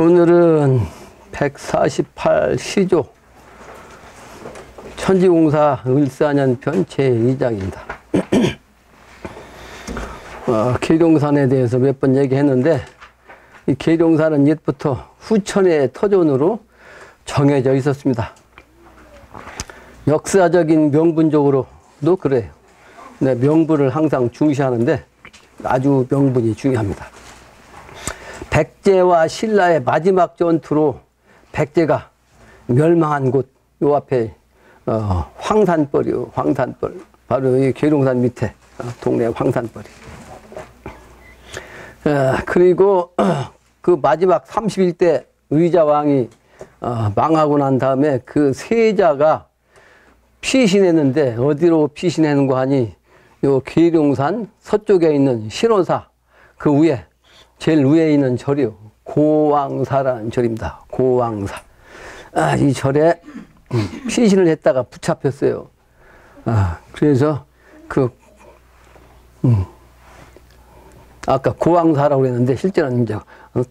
오늘은 148시조 천지공사 을사년편 제2장입니다. 계룡산에 대해서 몇 번 얘기했는데, 이 계룡산은 옛부터 후천의 터전으로 정해져 있었습니다. 역사적인 명분적으로도 그래요. 네, 명분을 항상 중시하는데 아주 명분이 중요합니다. 백제와 신라의 마지막 전투로 백제가 멸망한 곳, 요 앞에 황산벌이요. 황산벌. 바로 이 계룡산 밑에 동네 황산벌이. 그리고 그 마지막 31대 의자왕이 망하고 난 다음에 그 세자가 피신했는데, 어디로 피신했는가 하니 요 계룡산 서쪽에 있는 신원사 그 위에, 제일 위에 있는 절이요, 고왕사라는 절입니다. 고왕사. 이 절에 피신을 했다가 붙잡혔어요. 그래서 아까 고왕사라고 그랬는데 실제는 이제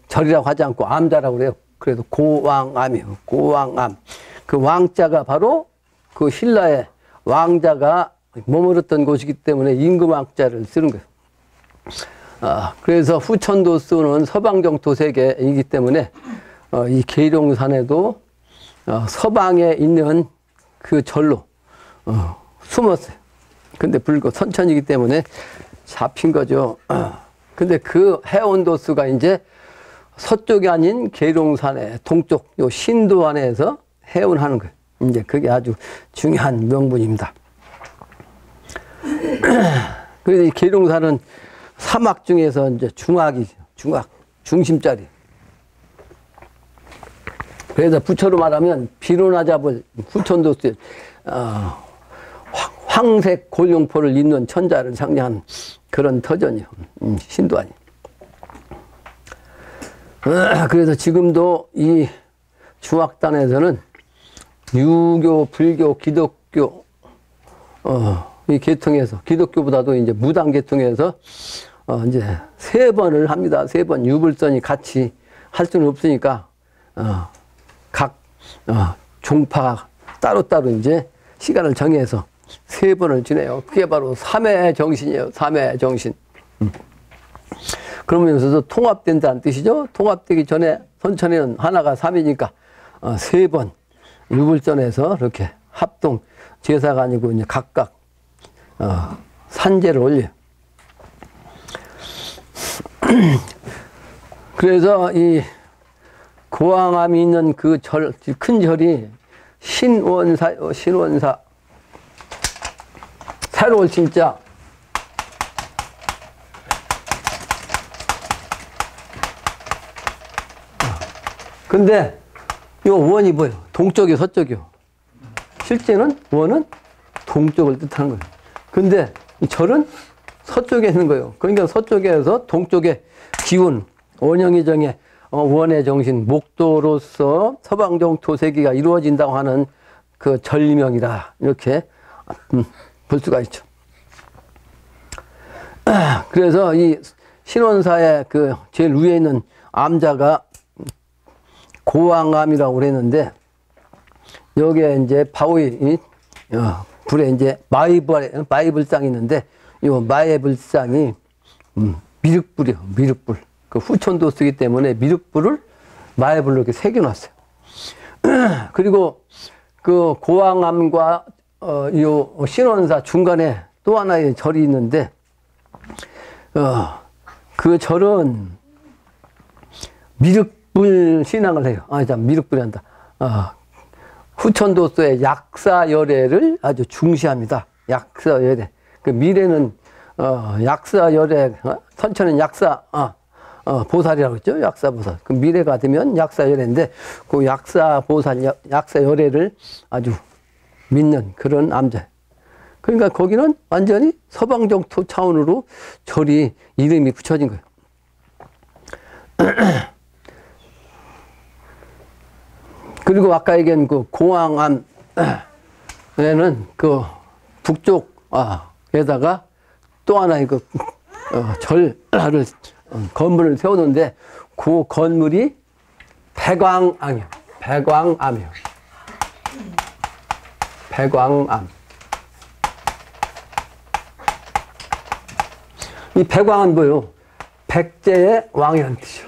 절이라고 하지 않고 암자라고 그래요. 그래도 고왕암이요. 고왕암. 그 왕자가 바로 그 신라의 왕자가 머물렀던 곳이기 때문에 임금왕자를 쓰는 거예요. 그래서 후천도수는 서방정토 세계이기 때문에 이 계룡산에도 서방에 있는 그 절로 숨었어요. 근데 불교 선천이기 때문에 잡힌 거죠. 근데 그 해운도수가 이제 서쪽이 아닌 계룡산의 동쪽 요 신도 안에서 해운하는 거예요. 이제 그게 아주 중요한 명분입니다. 그래서 이 계룡산은 사막 중에서 이제 중악이죠. 중악, 중심자리. 그래서 부처로 말하면 비로나 잡을 후천도수에 황색 골룡포를 입는 천자를 상징하는 그런 터전이요. 신도안이. 그래서 지금도 이 중악단에서는 유교, 불교, 기독교 이 계통에서, 기독교보다도 이제 무당 계통에서 이제 3번을 합니다. 3번 유불선이 같이 할 수는 없으니까 각 종파가 따로따로 이제 시간을 정해서 3번을 지내요. 그게 바로 3회 정신이에요. 3회 정신. 그러면서도 통합된다는 뜻이죠. 통합되기 전에 선천에는 하나가 3이니까 3번 유불선에서 이렇게 합동 제사가 아니고 이제 각각 산제를 올려요. 그래서 이 고왕암이 있는 그 절, 큰 절이 신원사, 신원사. 새로울 진짜. 근데 이 원이 뭐예요? 동쪽이요, 서쪽이요? 실제는 원은 동쪽을 뜻하는 거예요. 근데 이 절은 서쪽에 있는 거예요. 그러니까 서쪽에서 동쪽의 기운, 원형이 정해 원의 정신, 목도로서 서방정토 세계가 이루어진다고 하는 그 절명이다. 이렇게 볼 수가 있죠. 그래서 이 신원사의 그 제일 위에 있는 암자가 고왕암이라고 그랬는데, 여기에 이제 바위, 불에 이제 마이불상이 있는데, 이 마이불상이 미륵불이요, 미륵불. 그 후천도 쓰기 때문에 미륵불을 마이불로 이렇게 새겨놨어요. 그리고 그 고왕암과 요 신원사 중간에 또 하나의 절이 있는데, 그 절은 미륵불 신앙을 해요. 미륵불이 한다. 후천도수의 약사열애를 아주 중시합니다. 약사열애. 그 미래는 약사열애, 선천은 약사, 보살이라고 했죠. 약사보살. 그 미래가 되면 약사열애인데, 그 약사보살, 약사열애를 아주 믿는 그런 암자. 그러니까 거기는 완전히 서방정토 차원으로 절이 이름이 붙여진 거예요. 그리고 아까 얘기한 그 고왕암에는 그 북쪽에다가 또 하나의 그 절을 건물을 세우는데, 그 건물이 백왕암이요. 백왕암이요. 백왕암. 이 백왕은 뭐요? 백제의 왕이라는 뜻이요.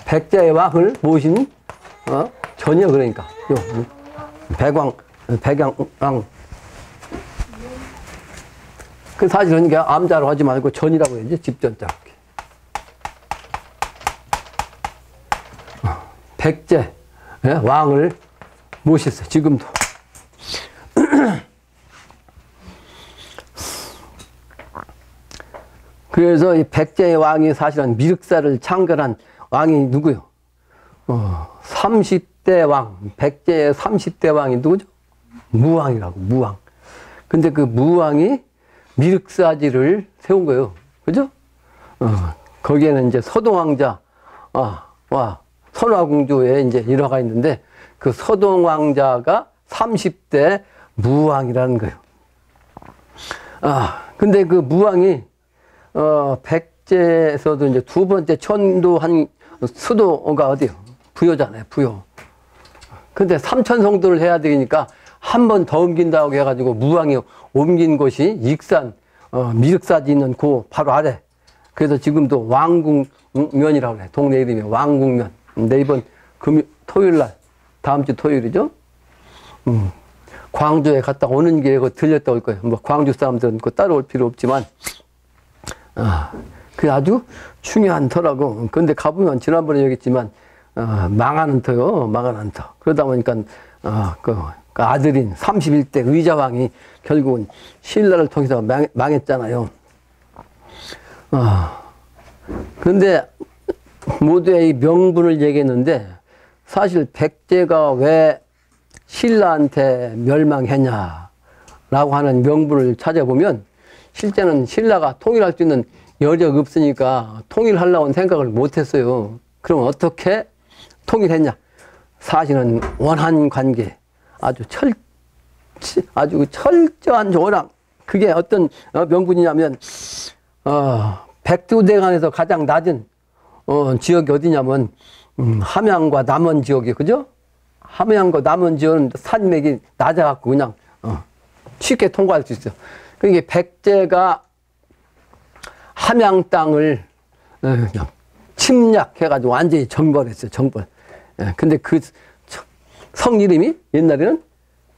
백제의 왕을 모신 전이요. 그러니까 요 백왕. 그 사실은 이게 암자로 하지 말고 전이라고 해야지. 집전자. 백제 왕을 모셨어요. 지금도. 그래서 이 백제의 왕이 사실은 미륵사를 창건한 왕이 누구요? 30대 왕, 백제의 30대 왕이 누구죠? 무왕이라고, 무왕. 근데 그 무왕이 미륵사지를 세운 거예요. 그죠? 거기에는 이제 서동왕자, 선화궁조에 이제 일화가 있는데 그 서동왕자가 30대 무왕이라는 거예요. 근데 그 무왕이 백제에서도 이제 두 번째 천도한 수도가 어디요? 부여잖아요, 부여. 근데 삼천성도를 해야 되니까 한 번 더 옮긴다고 해가지고 무왕이 옮긴 곳이 익산, 미륵사지 있는 그 바로 아래. 그래서 지금도 왕궁면이라고 그래. 동네 이름이 왕궁면. 근데 이번 토요일 날, 다음 주 토요일이죠? 광주에 갔다 오는 길에 들렸다 올 거예요. 뭐 광주 사람들은 따라올 필요 없지만, 그게 아주 중요한 터라고. 근데 가보면 지난번에 얘기했지만, 망하는 터요. 망하는 터. 그러다 보니까, 그 아들인 31대 의자왕이 결국은 신라를 통해서 망했잖아요. 근데 모두의 이 명분을 얘기했는데, 사실 백제가 왜 신라한테 멸망했냐라고 하는 명분을 찾아보면, 실제는 신라가 통일할 수 있는 여력 없으니까 통일하려고 생각을 못했어요. 그럼 어떻게 통일했냐? 사실은 원한 관계, 아주 철저한 조랑. 그게 어떤 명분이냐면, 백두대간에서 가장 낮은 지역이 어디냐면 함양과 남원 지역이, 그죠? 함양과 남원 지역은 산맥이 낮아갖고 그냥 쉽게 통과할 수 있어요. 그러니까 백제가 함양 땅을 그냥 침략해가지고 완전히 정벌했어요. 정벌. 근데 그 성 이름이 옛날에는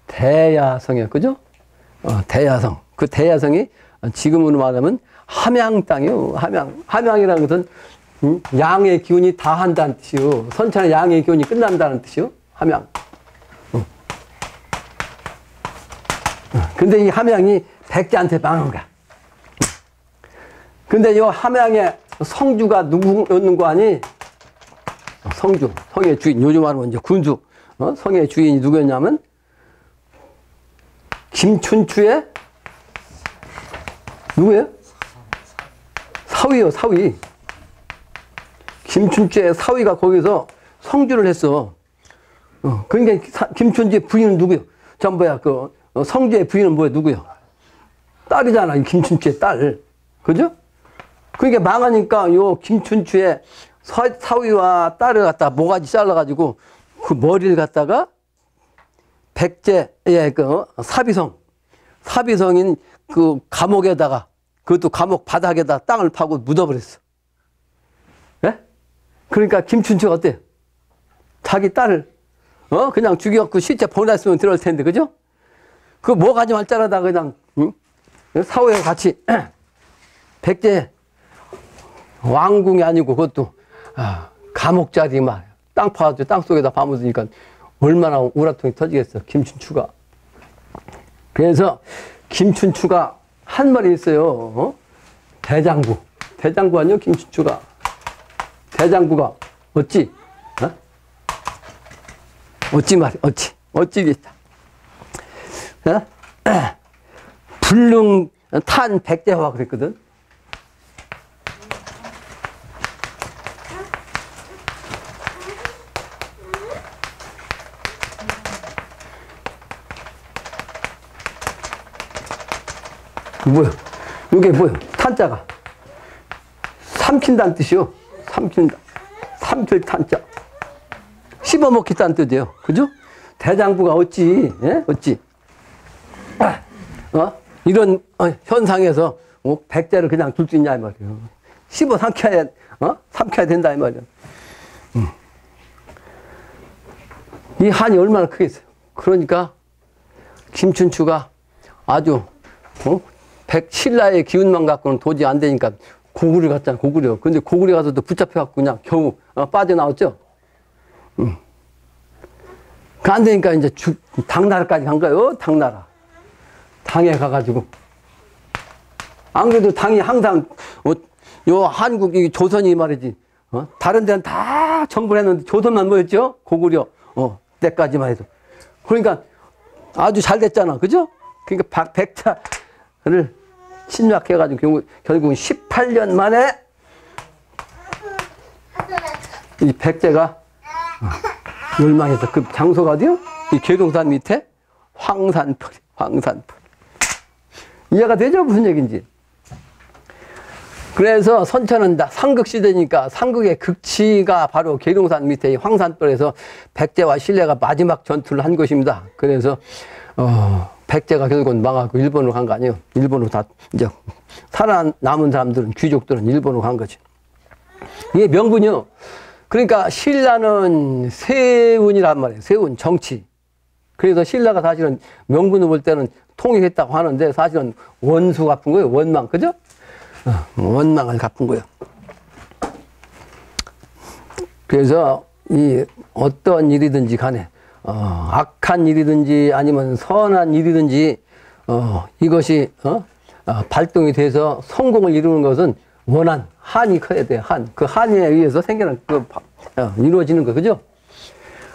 대야성이었죠. 그죠? 대야성. 그 대야성이 지금으로 말하면 함양 땅이요. 함양이라는 것은 양의 기운이 다 한다는 뜻이요. 선천의 양의 기운이 끝난다는 뜻이요. 함양. 근데 이 함양이 백제한테 망한 거야. 근데 이 함양의 성주가 누구였는 거 아니? 성주, 성의 주인. 요즘 말하면 이제 군주. 성의 주인이 누구였냐면 김춘추의 누구예요? 사위요, 사위. 김춘추의 사위가 거기서 성주를 했어. 그러니까 김춘추의 부인은 누구요? 전부야 성주의 부인은 뭐야? 누구요? 딸이잖아. 김춘추의 딸. 그죠? 그러니까 망하니까 요 김춘추의 사위와 딸을 갖다 모가지 잘라가지고 그 머리를 갖다가 백제의 사비성인 그 감옥에다가, 그것도 감옥 바닥에다 땅을 파고 묻어버렸어. 예? 그러니까 김춘추가 어때요? 자기 딸을 그냥 죽여갖고 시체 보냈으면 들어올 텐데, 그죠? 그 모가지 말자라다 그냥 사후에 같이 백제 왕궁이 아니고 그것도 감옥자리 막 땅 파가지고 땅 속에다 파묻으니까 얼마나 우라통이 터지겠어, 김춘추가. 그래서 김춘추가 한 말이 있어요. 대장구. 대장구 아니요, 김춘추가. 대장구가 어찌? 어찌 말이, 어찌겠다. 불능 탄 백제화 그랬거든. 뭐야? 이게 뭐야? 탄자가 삼킨다는 뜻이요. 삼킨다. 삼필탄자. 씹어먹겠다는 뜻이에요. 그죠? 대장부가 어찌, 예? 어찌. 이런 현상에서 백제를 그냥 둘 수 있냐, 이 말이에요. 씹어 삼켜야, 삼켜야 된다, 이 말이에요. 이 한이 얼마나 크겠어요. 그러니까, 김춘추가 아주, 신라의 기운만 갖고는 도저히 안 되니까 고구려 갔잖아, 고구려. 근데 고구려 가서도 붙잡혀갖고 그냥 겨우 빠져나왔죠. 그 안 되니까 이제 당나라까지 간 거예요, 당나라. 당에 가가지고. 안 그래도 당이 항상, 요 한국, 이 조선이 말이지, 다른 데는 다 정벌 했는데 조선만 뭐였죠? 고구려, 때까지만 해도. 그러니까 아주 잘 됐잖아. 그죠? 그러니까 백차를 침략해가지고 결국은 18년 만에 이 백제가 멸망해서 그 장소가 어디요? 이 계룡산 밑에 황산풀. 이해가 되죠? 무슨 얘기인지. 그래서 선천은 삼국시대니까 삼국의 극치가 바로 계룡산 밑에 이 황산벌에서 백제와 신라가 마지막 전투를 한 것입니다. 그래서 백제가 결국은 망하고 일본으로 간 거 아니에요. 일본으로 다 이제 살아남은 사람들은 귀족들은 일본으로 간 거지. 이게 명분이요. 그러니까 신라는 세운이란 말이에요. 세운 정치. 그래서 신라가 사실은 명분을 볼 때는 통일했다고 하는데 사실은 원수 갚은 거예요. 원망. 그죠? 원망을 갚은 거예요. 그래서 이 어떤 일이든지 간에 악한 일이든지 아니면 선한 일이든지 이것이 발동이 돼서 성공을 이루는 것은 원한 한이 커야 돼요. 한. 그 한에 의해서 생겨난 이루어지는 거. 그죠?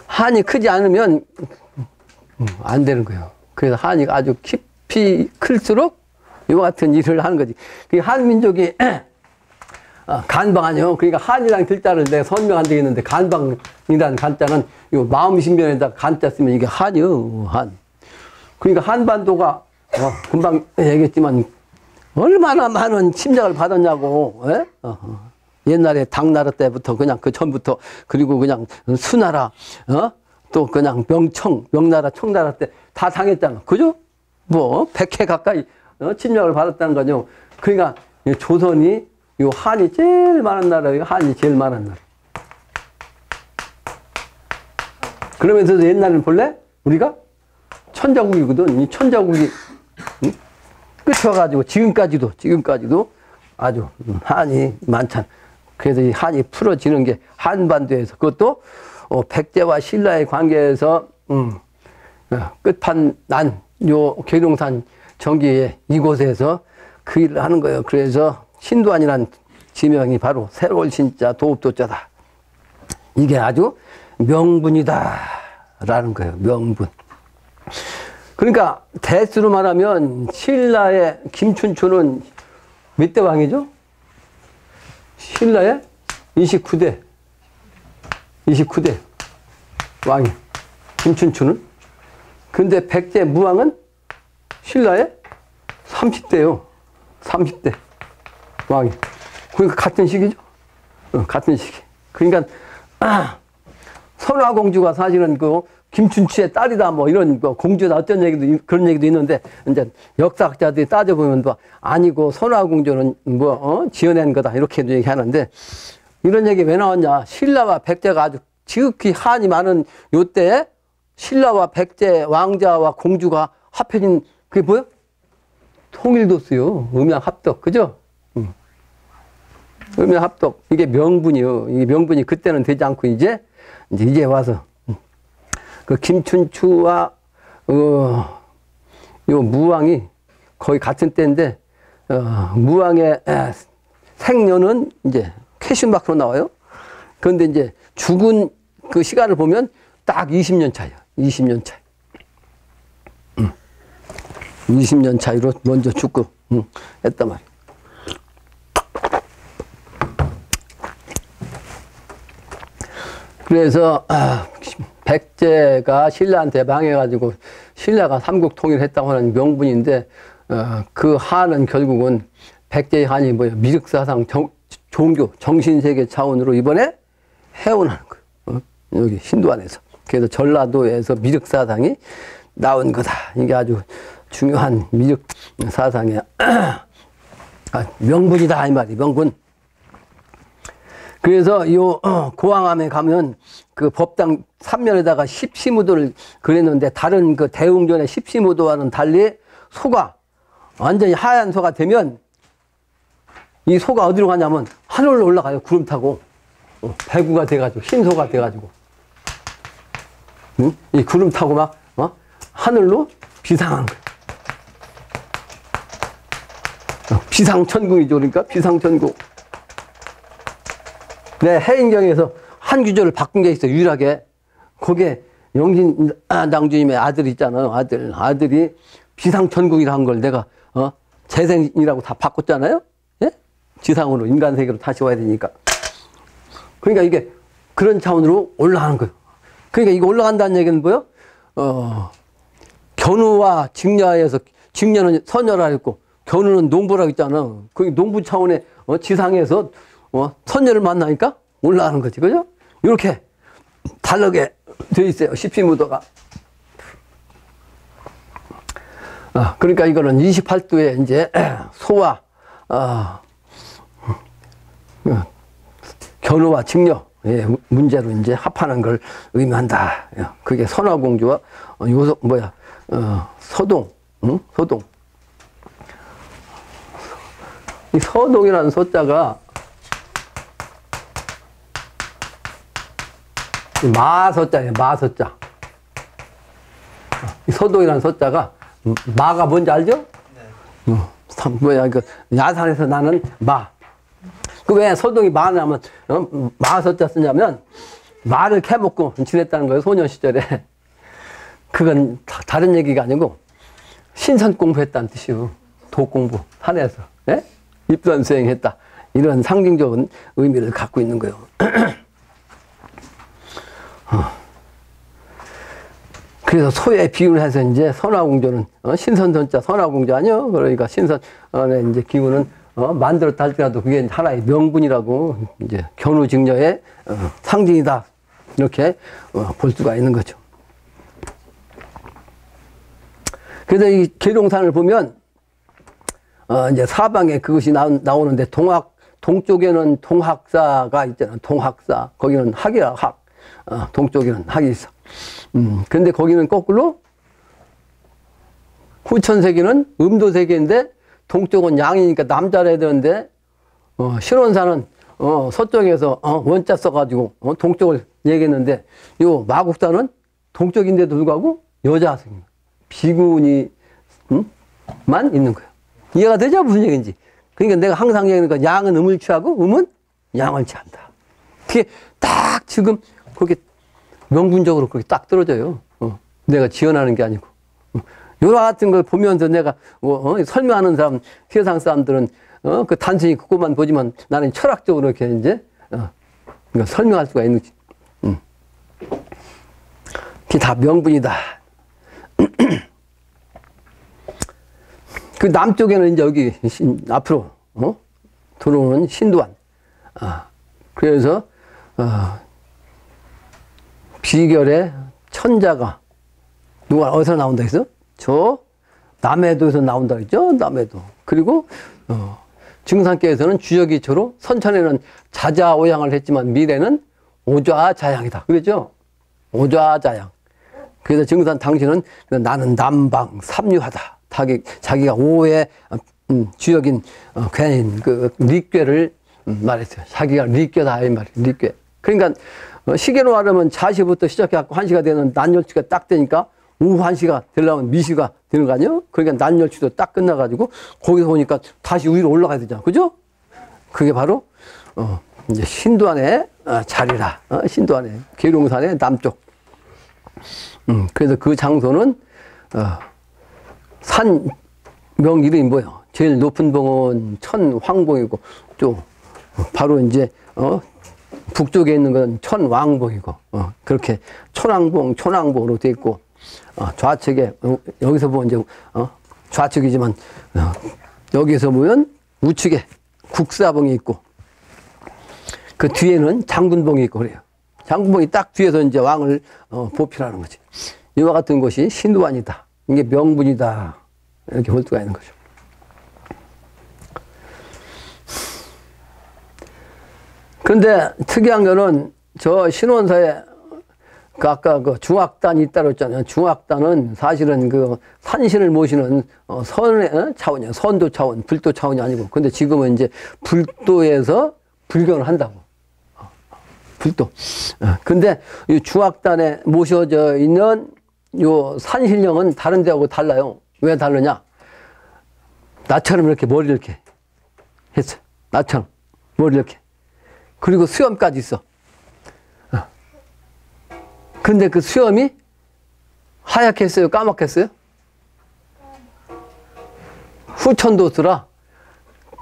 한이 크지 않으면 안 되는 거예요. 그래서 한이 아주 깊이 클수록 이와 같은 일을 하는 거지. 그 한민족이 간방 아니요. 그러니까 한이라는 글자를 내가 설명 안 되겠는데 간방이라는 간자는 요 마음신변에다 간자 쓰면 이게 한이요. 한. 그러니까 한반도가 금방 얘기했지만 얼마나 많은 침략을 받았냐고. 옛날에 당나라 때부터 그냥 그 전부터 그리고 그냥 수나라 또 그냥 명나라 청나라 때 다 당했잖아. 그죠? 뭐 100회 가까이 침략을 받았다는 거죠. 그러니까 조선이 요 한이 제일 많은 나라예요. 한이 제일 많은 나라. 그러면서도 옛날에는 본래 우리가 천자국이거든. 이 천자국이 끝에 와가지고 지금까지도 아주 한이 많잖아. 그래서 이 한이 풀어지는 게 한반도에서 그것도 백제와 신라의 관계에서 끝판난 요 계룡산 정기의 이곳에서 그 일을 하는 거예요. 그래서 신도안이란 지명이 바로 새로운 신자 도읍도자다. 이게 아주 명분이다 라는 거예요. 명분. 그러니까 대수로 말하면 신라의 김춘추는 몇 대 왕이죠? 신라의 29대 왕이 김춘추는. 근데 백제 무왕은 신라의 30대요. 30대 왕이. 그러니까 같은 시기죠. 같은 시기. 그러니까 선화공주가 사실은 그 김춘추의 딸이다 뭐 이런 공주다 어떤 얘기도 그런 얘기도 있는데 이제 역사학자들이 따져보면 뭐 아니고 선화공주는 뭐 지어낸 거다 이렇게도 얘기하는데 이런 얘기 왜 나왔냐. 신라와 백제가 아주 지극히 한이 많은 요때 신라와 백제 왕자와 공주가 합해진 그게 뭐야? 통일도수요. 음양합덕. 그죠? 음양합덕. 이게 명분이요. 이 명분이 그때는 되지 않고 이제 와서 그 김춘추와 요 무왕이 거의 같은 때인데 무왕의 생년은 이제 캐슈마크로 나와요. 그런데 이제 죽은 그 시간을 보면 딱 20년 차예요. 20년 차이. 20년 차이로 먼저 죽고 했단 말이에요. 그래서 백제가 신라한테 망해가지고 신라가 삼국 통일했다고 하는 명분인데 그 한은 결국은 백제의 한이 뭐예요? 미륵사상 종교 정신세계 차원으로 이번에 해운하는 거예요. 여기 신도안에서. 그래서 전라도에서 미륵 사상이 나온 거다. 이게 아주 중요한 미륵 사상의 명분이다 이 말이 명분. 그래서 이 고왕암에 가면 그 법당 3면에다가 십시무도를 그렸는데 다른 그 대웅전의 십시무도와는 달리 소가 완전히 하얀 소가 되면 이 소가 어디로 가냐면 하늘로 올라가요. 구름 타고 배구가 돼가지고 흰소가 돼가지고 응? 이 구름 타고 막 하늘로 비상한 거예요. 비상천궁이죠. 그러니까 비상천궁. 네, 해인경에서 한 구절을 바꾼 게 있어요. 유일하게. 거기에 영신당주님의 아들 있잖아요. 아들이 비상천궁이라 한 걸 내가 재생이라고 다 바꿨잖아요. 예? 지상으로 인간 세계로 다시 와야 되니까. 그러니까 이게 그런 차원으로 올라가는 거예요. 그러니까 이거 올라간다는 얘기는 뭐예요? 견우와 직녀에서 직녀는 선녀라 했고 견우는 농부라고 했잖아. 그 농부 차원의 지상에서 선녀를 만나니까 올라가는 거지, 그죠? 이렇게 다르게 되어 있어요. 십시무도가. 그러니까 이거는 28도에 이제 소와 견우와 직녀 문제로 이제 합하는 걸 의미한다. 그게 선화공주와 서동, 응? 서동. 이 서동이라는 소자가 마서자예요. 마서자. 이 서동이라는 소자가 마가 뭔지 알죠? 네. 그 야산에서 나는 마. 그 왜 서동이 마냐면 마서자 쓰냐면 마를 캐먹고 지냈다는 거예요. 소년 시절에. 그건 다른 얘기가 아니고 신선 공부했다는 뜻이요. 독공부 산에서 입선 수행했다. 이런 상징적인 의미를 갖고 있는 거예요. 그래서 소에 비유를 해서 이제 선화공주는 신선선자 선화공주 아니요? 그러니까 신선의 이제 기운은 만들었다 할지라도 그게 하나의 명분이라고 이제 견우직녀의 상징이다. 이렇게 볼 수가 있는 거죠. 그래서 이 계룡산을 보면 이제 사방에 그것이 나오는데 동쪽에는 동학사가 있잖아. 동학사. 거기는 학이라 학. 동쪽에는 학이 있어. 근데 거기는 거꾸로 후천세계는 음도세계인데 동쪽은 양이니까 남자라 해야 되는데 신원사는 서쪽에서 원자 써가지고 동쪽을 얘기했는데 요 마국사는 동쪽인데도 불구하고 여자 비군이 만 있는 거예요. 이해가 되죠? 무슨 얘기인지. 그러니까 내가 항상 얘기하는 거 양은 음을 취하고 음은 양을 취한다. 그게 딱 지금 그렇게 명분적으로 그렇게 딱 떨어져요. 내가 지어나는 게 아니고. 요런 같은 걸 보면서 내가 설명하는 사람, 세상 사람들은 그 단순히 그것만 보지만 나는 철학적으로 이렇게 이제 그러니까 설명할 수가 있는 거지. 그게 다 명분이다. 그 남쪽에는 이제 여기 앞으로 들어오는 신도안. 그래서 비결의 천자가 누가 어디서 나온다 했어? 저 남해도에서 나온다 했죠? 남해도. 그리고 증산계에서는 주여기초로 선천에는 자자오양을 했지만 미래는 오좌자양이다. 그랬죠? 오좌자양. 그래서 증산 당신은 나는 남방 삼류하다. 자기가 오의 주역인 괜인 그 리괴를 말했어요. 자기가 리괴다 이 말이에요. 리괴. 그러니까 시계로 말하면 자시부터 시작해갖고 한시가 되는 난열치가 딱 되니까 오후 한시가 되려면 미시가 되는 거 아니에요? 그러니까 난열치도 딱 끝나가지고 거기서 오니까 다시 위로 올라가야 되잖아. 그죠? 그게 바로 이제 신도안의 자리라. 신도안의 계룡산의 남쪽. 그래서 그 장소는 산 명 이름이 뭐예요? 제일 높은 봉은 천황봉이고 또 바로 이제 북쪽에 있는 건 천왕봉이고 그렇게 천왕봉으로 되어 있고 좌측에 여기서 보면 이제 좌측이지만 여기서 보면 우측에 국사봉이 있고 그 뒤에는 장군봉이 있고 그래요. 장구봉이 딱 뒤에서 이제 왕을 보필하는 거지. 이와 같은 것이 신우환이다. 이게 명분이다. 이렇게 볼 수가 있는 거죠. 그런데 특이한 거는 저 신원사에 그 아까 그 중악단이 있다고 했잖아요. 중악단은 사실은 그 산신을 모시는 선의 차원이에요. 선도 차원, 불도 차원이 아니고. 근데 지금은 이제 불도에서 불경을 한다고. 불도. 근데 이 중악단에 모셔져 있는 요 산신령은 다른 데하고 달라요. 왜 다르냐? 나처럼 이렇게 머리를 이렇게 했어요. 나처럼 머리를 이렇게. 그리고 수염까지 있어. 근데 그 수염이 하얗게 했어요? 까맣게 했어요? 후천도수라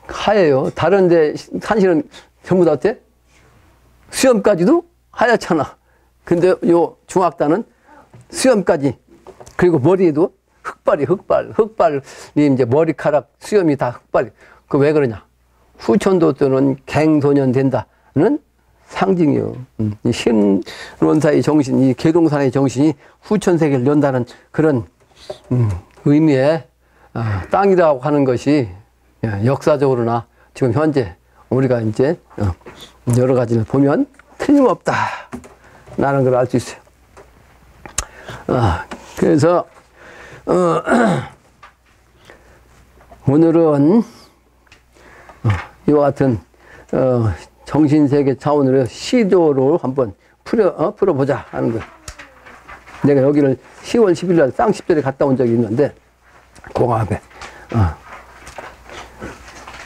하얘요. 다른데 산신은 전부 다 어때? 수염까지도 하얗잖아. 근데 요 중악단은 수염까지, 그리고 머리에도 흑발이 흑발이 이제 머리카락 수염이 다 흑발이. 그 왜 그러냐? 후천도수는 갱소년 된다는 상징이요. 이 신원사의 정신, 이 계동산의 정신이 후천세계를 연다는 그런 의미의 땅이라고 하는 것이 역사적으로나 지금 현재 우리가 이제 여러 가지를 보면 틀림없다 라는 걸 알 수 있어요. 그래서 오늘은 이와 같은 정신세계 차원으로 시도를 한번 풀어보자 하는 거예요. 내가 여기를 10월 10일 날 쌍십절에 갔다 온 적이 있는데, 공합에.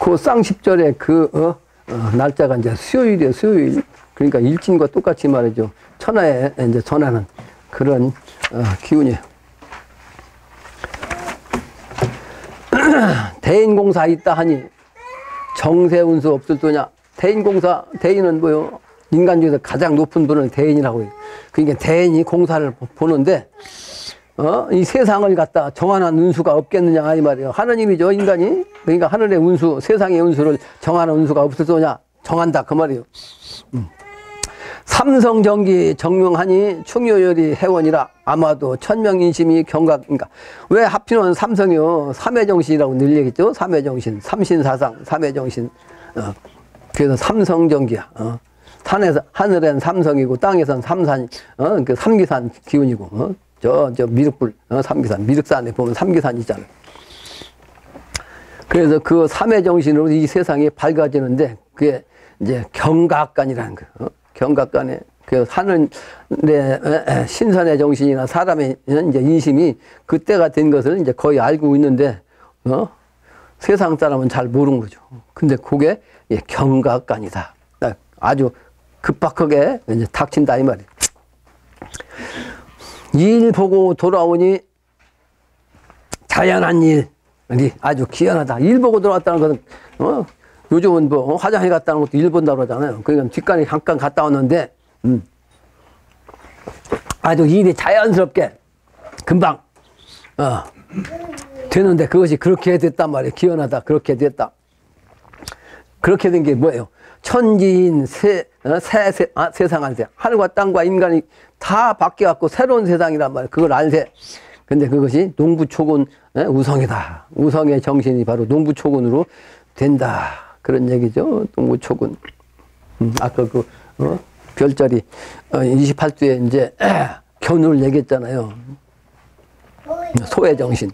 그 쌍십절에 날짜가 이제 수요일이에요, 수요일. 그러니까 일진과 똑같이 말이죠. 천하에 이제 전하는 그런 기운이에요. 대인공사 있다 하니 정세운수 없을 도냐? 대인공사, 대인은 뭐요? 인간 중에서 가장 높은 분은 대인이라고 해요. 그러니까 대인이 공사를 보는데, 이 세상을 갖다 정하는 운수가 없겠느냐, 이 말이에요. 하느님이죠, 인간이. 그러니까 하늘의 운수, 세상의 운수를 정하는 운수가 없을 도냐? 정한다, 그 말이에요. 삼성정기 정명하니 충효열이 해원이라 아마도 천명인심이 경각인가. 왜 하필은 삼성이요? 삼해정신이라고 늘 얘기했죠? 삼해정신, 삼신사상, 삼해정신. 그래서 삼성정기야. 하늘엔 삼성이고 땅에선 삼산, 그 삼기산 기운이고, 저 미륵불, 삼기산, 미륵산에 보면 삼기산 있잖아요. 그래서 그 삼해정신으로 이 세상이 밝아지는데, 그게 이제 경각간이라는 거예요. 경각간에, 그 하늘의 신선의 정신이나 사람의 이제 인심이 그때가 된 것을 이제 거의 알고 있는데, 세상 사람은 잘 모르는 거죠. 근데 그게 경각간이다. 아주 급박하게 이제 닥친다, 이 말이에요. 일 보고 돌아오니 자연한 일이 아주 기연하다. 일 보고 돌아왔다는 것은, 요즘은 뭐 화장실 갔다 오는 것도 일 본다고 그러잖아요. 그러니까 뒷간에 잠깐 갔다 왔는데, 아주 일이 자연스럽게 금방, 되는데 그것이 그렇게 됐단 말이에요. 기연하다. 그렇게 됐다. 그렇게 된 게 뭐예요? 천지인 세상한 세. 하늘과 땅과 인간이 다 바뀌어갖고 새로운 세상이란 말이에요. 그걸 알세. 근데 그것이 농부초군 우성이다. 우성의 정신이 바로 농부초군으로 된다. 그런 얘기죠. 농부초군. 아까 별자리 28두에 이제 견우를 얘기했잖아요. 소의 정신.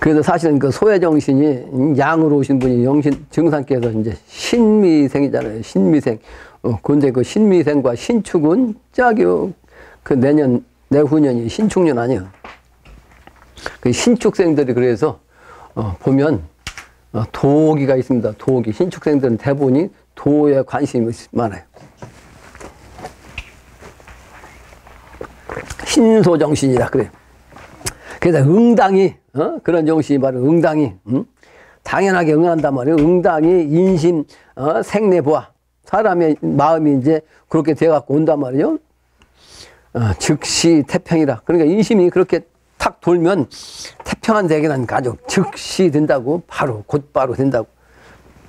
그래서 사실은 그 소의 정신이 양으로 오신 분이 정상께서 이제 신미생이잖아요. 신미생. 근데 그 신미생과 신축은 짝이요. 그 내후년이 신축년 아니에요. 그 신축생들이 그래서 보면 도기가 있습니다. 도기. 신축생들은 대부분이 도에 관심이 많아요. 신소정신이라 그래요. 그래서 응당이, 그런 정신이 바로 응당이, 당연하게 응한단 말이에요. 응당이 인심, 생내보아. 사람의 마음이 이제 그렇게 돼갖고 온단 말이에요. 즉시 태평이라. 그러니까 인심이 그렇게 탁 돌면 태평한 세계는 아주 즉시 된다고. 바로, 곧바로 된다고.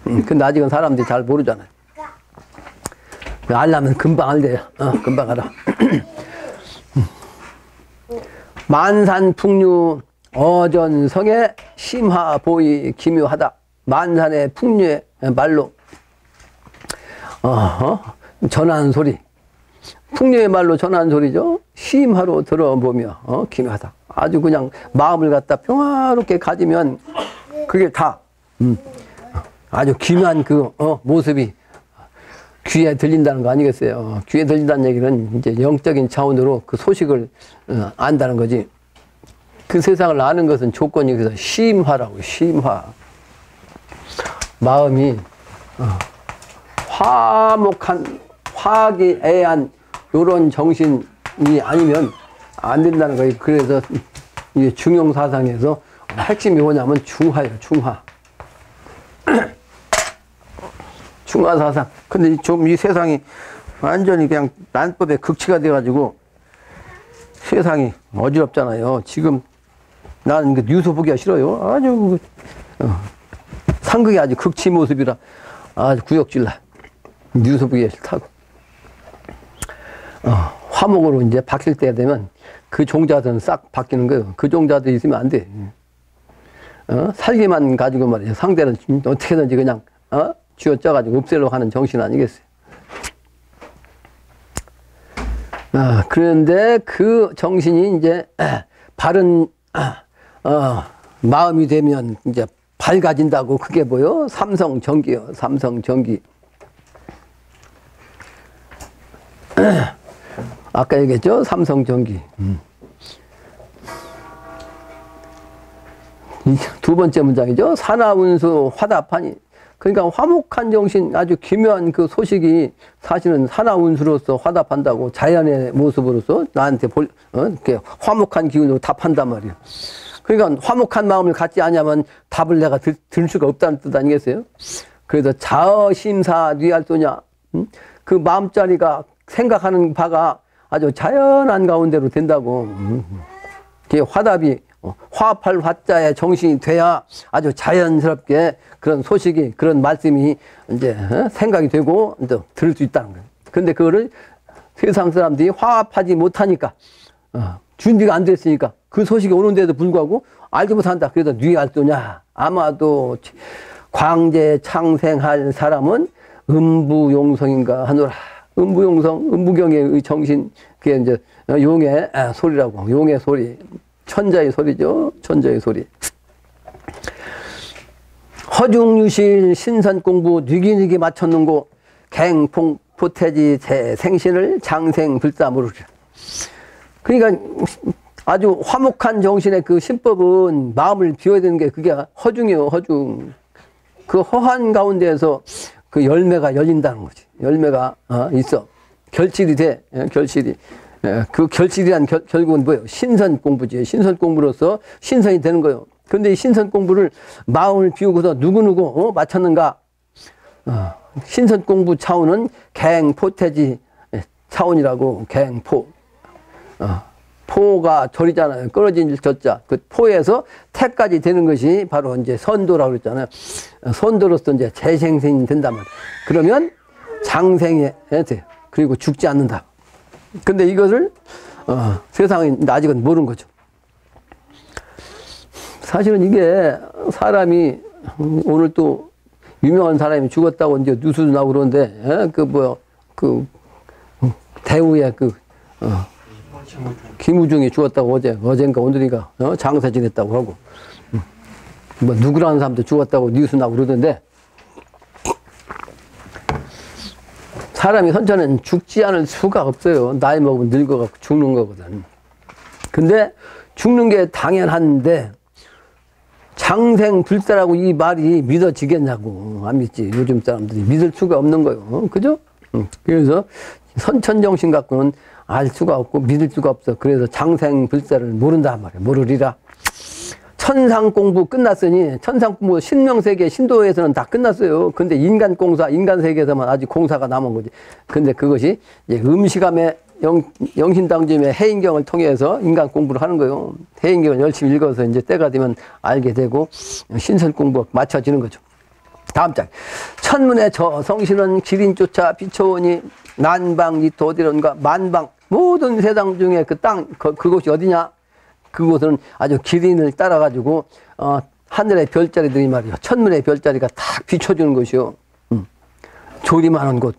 근데 아직은 사람들이 잘 모르잖아요. 알라면 금방 알대요. 금방 알아. 만산풍류 어전성의 심화보이 기묘하다. 만산의 풍류의 말로 전하는 소리. 풍류의 말로 전하는 소리죠. 심화로 들어보며 기묘하다. 아주 그냥 마음을 갖다 평화롭게 가지면 그게 다 아주 기묘한 그 모습이 귀에 들린다는 거 아니겠어요? 귀에 들린다는 얘기는 이제 영적인 차원으로 그 소식을 안다는 거지. 그 세상을 아는 것은 조건이 그래서 심화라고. 심화. 마음이 화목한 화기애애한 요런 정신이 아니면 안 된다는 거예요. 그래서 이게 중용사상에서 핵심이 뭐냐면 중화예요. 중화. 중화사상. 근데 좀 이 세상이 완전히 그냥 난법에 극치가 돼가지고 세상이 어지럽잖아요. 지금 나는 그 뉴스 보기가 싫어요. 아주 상극이 아주 극치 모습이라 아주 구역질나. 뉴스 보기가 싫다고. 화목으로 이제 바뀔 때가 되면 그 종자들은 싹 바뀌는 거예요. 그 종자들 있으면 안 돼. 살기만 가지고 말이에요. 상대는 어떻게든지 그냥 쥐어짜가지고 없애려고 하는 정신 아니겠어요. 그런데 그 정신이 이제 바른 마음이 되면 이제 밝아진다고. 그게 뭐요? 삼성정기요. 삼성정기. 아까 얘기했죠? 삼성정기. 두 번째 문장이죠. 산하운수 화답하니. 그러니까 화목한 정신, 아주 기묘한 그 소식이 사실은 산하운수로서 화답한다고. 자연의 모습으로서 나한테 이렇게 화목한 기운으로 답한단 말이에요. 그러니까 화목한 마음을 갖지 않으면 답을 내가 들 수가 없다는 뜻 아니겠어요? 그래서 자어심사 뉘할소냐. 그 마음자리가 생각하는 바가 아주 자연한 가운데로 된다고. 그게 화답이 화합할 화자의 정신이 돼야 아주 자연스럽게 그런 소식이, 그런 말씀이 이제 생각이 되고 또 들을 수 있다는 거예요. 근데 그거를 세상 사람들이 화합하지 못하니까, 준비가 안 됐으니까 그 소식이 오는데도 불구하고 알지 못한다. 그래서 뉘할소냐. 아마도 광제 창생할 사람은 음부용성인가 하노라. 음부용성, 음부경의 정신, 그게 이제 용의 소리라고. 용의 소리. 천자의 소리죠. 천자의 소리. 허중유실 신선공부 뉘기뉘기 맞췄는고 갱풍 포태지 생신을 장생불사모르리라. 그러니까 아주 화목한 정신의 그 신법은 마음을 비워야 되는 게 그게 허중이요. 허중. 그 허한 가운데에서 그 열매가 열린다는 거지. 열매가 있어. 결실이 돼. 결실이. 그 결실이란 결국은 뭐예요? 신선 공부지. 신선 공부로서 신선이 되는 거예요. 근데 이 신선 공부를 마음을 비우고서 누구누구 맞췄는가? 신선 공부 차원은 갱포태지 차원이라고. 갱포. 포가 절이잖아요. 끊어진 젖자. 그 포에서 태까지 되는 것이 바로 이제 선도라고 그랬잖아요. 선도로서 이제 재생생이 된단 말이에요. 그러면 장생이 돼요. 그리고 죽지 않는다. 근데 이것을 세상이 아직은 모르는 거죠. 사실은 이게 사람이 오늘 또 유명한 사람이 죽었다고 이제 뉴스도 나오고 그러는데, 그 대우의 김우중이 죽었다고 어젠가 오늘인가 장사 지냈다고 하고, 뭐 누구라는 사람도 죽었다고 뉴스 나오고 그러던데, 사람이 선천은 죽지 않을 수가 없어요. 나이 먹으면 늙어갖고 죽는 거거든. 근데 죽는 게 당연한데 장생불사라고 이 말이 믿어지겠냐고. 안 믿지. 요즘 사람들이 믿을 수가 없는 거예요. 그죠? 그래서 선천정신 갖고는 알 수가 없고 믿을 수가 없어. 그래서 장생불사를 모른단 말이에요. 모르리라. 천상공부 끝났으니, 천상공부 신명세계 신도에서는 다 끝났어요. 근데 인간공사, 인간세계에서만 아직 공사가 남은 거지. 근데 그것이 이제 음식암의 영신당짐의 해인경을 통해서 인간 공부를 하는 거예요. 해인경을 열심히 읽어서 이제 때가 되면 알게 되고 신선공부가 맞춰지는 거죠. 다음 장. 천문의 저 성신은 기린쫓아 비춰오니 난방이토 어디론가 만방 모든 세상 중에 그 땅 그곳이 어디냐? 그곳은 아주 기린을 따라 가지고 하늘의 별자리들이 말이요 천문의 별자리가 탁 비춰주는 곳이요. 조림하는 곳.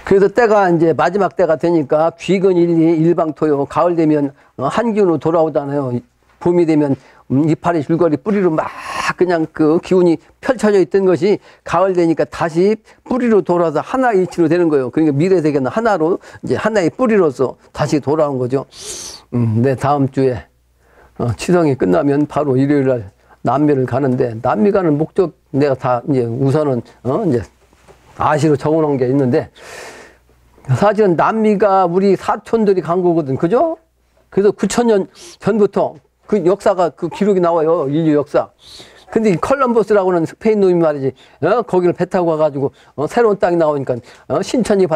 그래서 때가 이제 마지막 때가 되니까 귀근일리 일방토요. 가을 되면 한기운으로 돌아오잖아요. 봄이 되면 이파리 줄거리 뿌리로 막 그냥 그 기운이 펼쳐져 있던 것이 가을 되니까 다시 뿌리로 돌아서 하나의 이치로 되는 거예요. 그러니까 미래 세계는 하나로 이제 하나의 뿌리로서 다시 돌아온 거죠. 네, 다음 주에 치성이 끝나면 바로 일요일 날 남미를 가는데 남미 가는 목적 내가 다 이제 우선은 이제 아시로 적어놓은 게 있는데 사실은 남미가 우리 사촌들이 간 거거든, 그죠? 그래서 9,000년 전부터 그 역사가 그 기록이 나와요, 인류 역사. 근데 이 컬럼버스라고는 스페인 놈이 말이지, 거기를 배 타고 가가지고 새로운 땅이 나오니까 신천지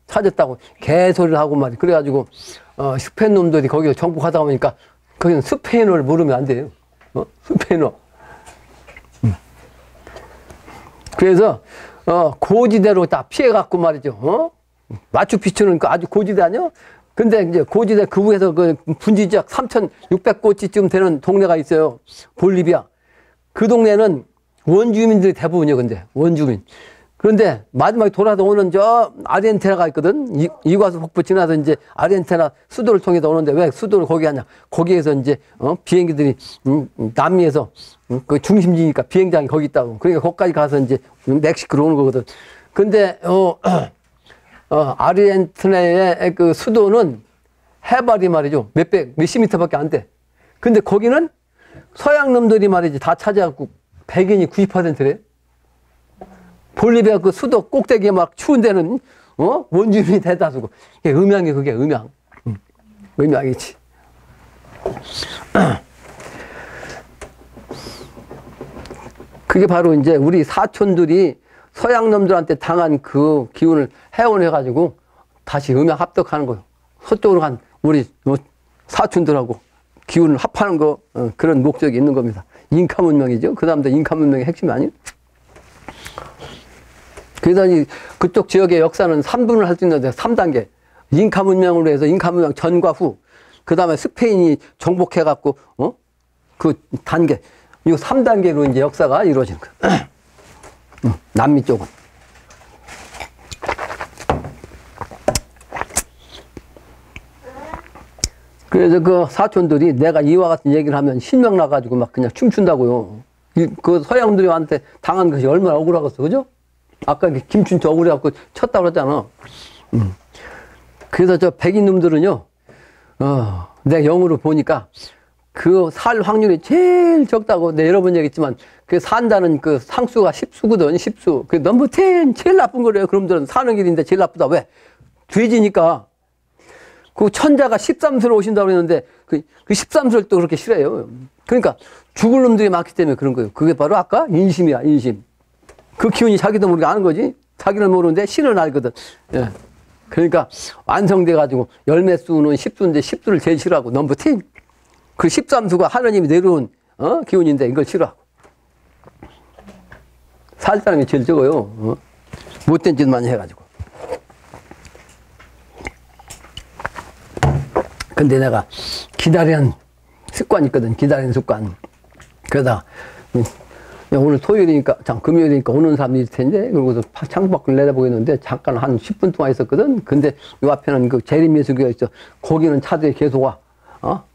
찾았다고 개소리를 하고 말이야. 그래가지고 스페인 놈들이 거기서 정복하다 보니까 거기는 스페인어를 모르면 안 돼요. 스페인어. 그래서 고지대로 다 피해갖고 말이죠. 마추픽추는 그 아주 고지대 아니야? 근데 이제 고지대 그 위에서 그 분지지역 3,600곳쯤 되는 동네가 있어요. 볼리비아. 그 동네는 원주민들이 대부분이요, 근데. 원주민. 그런데 마지막에 돌아서 오는 저 아르헨티나가 있거든. 이과수 폭포 지나서 이제 아르헨티나 수도를 통해서 오는데 왜 수도를 거기 하냐. 거기에서 이제 비행기들이 남미에서 그 중심지니까 비행장이 거기 있다고. 그러니까 거기까지 가서 이제 멕시코로 오는 거거든. 근데 아르헨티나의 그 수도는 해발이 말이죠. 몇십 미터밖에 안 돼. 근데 거기는 서양 놈들이 말이지 다 차지하고 백인이 90%래. 볼리비아 그 수도 꼭대기에 막 추운 데는 원주민이 대다수고. 그게 음양이 그게 음양. 음양이지. 그게 바로 이제 우리 사촌들이 서양 놈들한테 당한 그 기운을 해원해가지고 다시 음양 합덕하는 거예요. 서쪽으로 간 우리 사촌들하고 기운을 합하는 거, 그런 목적이 있는 겁니다. 잉카 문명이죠. 그 다음도 잉카 문명의 핵심이 아니에요. 그래서 그쪽 지역의 역사는 3분을 할 수 있는데 3단계. 잉카 문명으로 해서 잉카 문명 전과 후. 그 다음에 스페인이 정복해갖고, 그 단계. 이 3단계로 이제 역사가 이루어지는 거예요. 남미 쪽은. 그래서 그 사촌들이 내가 이와 같은 얘기를 하면 신명 나가지고 막 그냥 춤춘다고요. 그 서양들한테 당한 것이 얼마나 억울하겠어. 그죠? 아까 김춘추 억울해갖고 쳤다고 그랬잖아. 그래서 저 백인 놈들은요, 내가 영어로 보니까 그 살 확률이 제일 적다고 내가 여러 번 얘기했지만 그 산다는 그 상수가 10수거든, 10수. 그 넘버 10 제일 나쁜 거래요. 그놈들은 사는 길인데 제일 나쁘다. 왜? 돼지니까. 그 천자가 13수로 오신다고 그랬는데 그 13수를 또 그렇게 싫어해요. 그러니까 죽을 놈들이 많기 때문에 그런 거예요. 그게 바로 아까 인심이야, 인심. 그 기운이 자기도 모르게 아는 거지. 자기는 모르는데 신은 알거든. 예. 그러니까 완성돼가지고 열매 수는 10수인데 10수를 제일 싫어하고 넘버 10. 그 13수가 하느님이 내려온 기운인데 이걸 싫어하고. 살 사람이 제일 적어요. 못된 짓만 해가지고. 근데 내가 기다리는 습관이 있거든. 기다리는 습관. 그러다 오늘 토요일이니까, 금요일이니까 오는 사람이 있을 텐데, 그러고서 창밖을 내다보겠는데, 잠깐 한 10분 동안 있었거든? 근데 요 앞에는 그 재림예수교가 있어. 거기는 차들이 계속 와.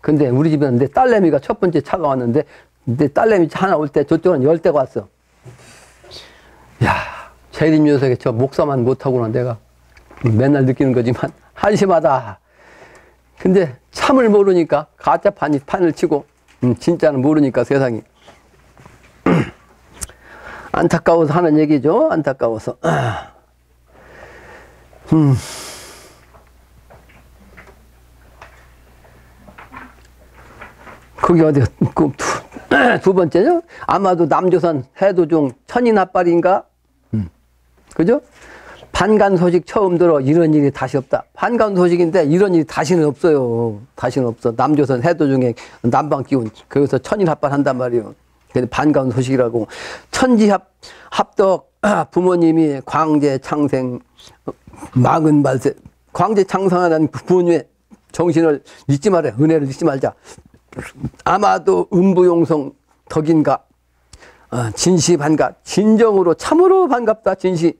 근데 우리 집에는 내 딸내미가 첫 번째 차가 왔는데, 내 딸내미 차 하나 올 때 저쪽은 10대가 왔어. 야, 재림예수에 저 목사만 못하구나, 내가. 맨날 느끼는 거지만, 한심하다. 근데 참을 모르니까, 가짜 판을 치고, 진짜는 모르니까 세상이. 안타까워서 하는 얘기죠. 안타까워서. 그게 어디, 두 번째죠? 아마도 남조선 해도종 천인합발인가? 그죠? 반간 소식 처음 들어. 이런 일이 다시 없다. 반간 소식인데 이런 일이 다시는 없어요. 다시는 없어. 남조선 해도종의 남방 기운. 거기서 천인합발 한단 말이에요. 반가운 소식이라고. 합덕 부모님이 광재 창생 막은 발세. 광재 창성하는 부모님의 정신을 잊지 말아요. 은혜를 잊지 말자. 아마도 음부용성 덕인가. 진시 반갑. 진정으로 참으로 반갑다. 진시.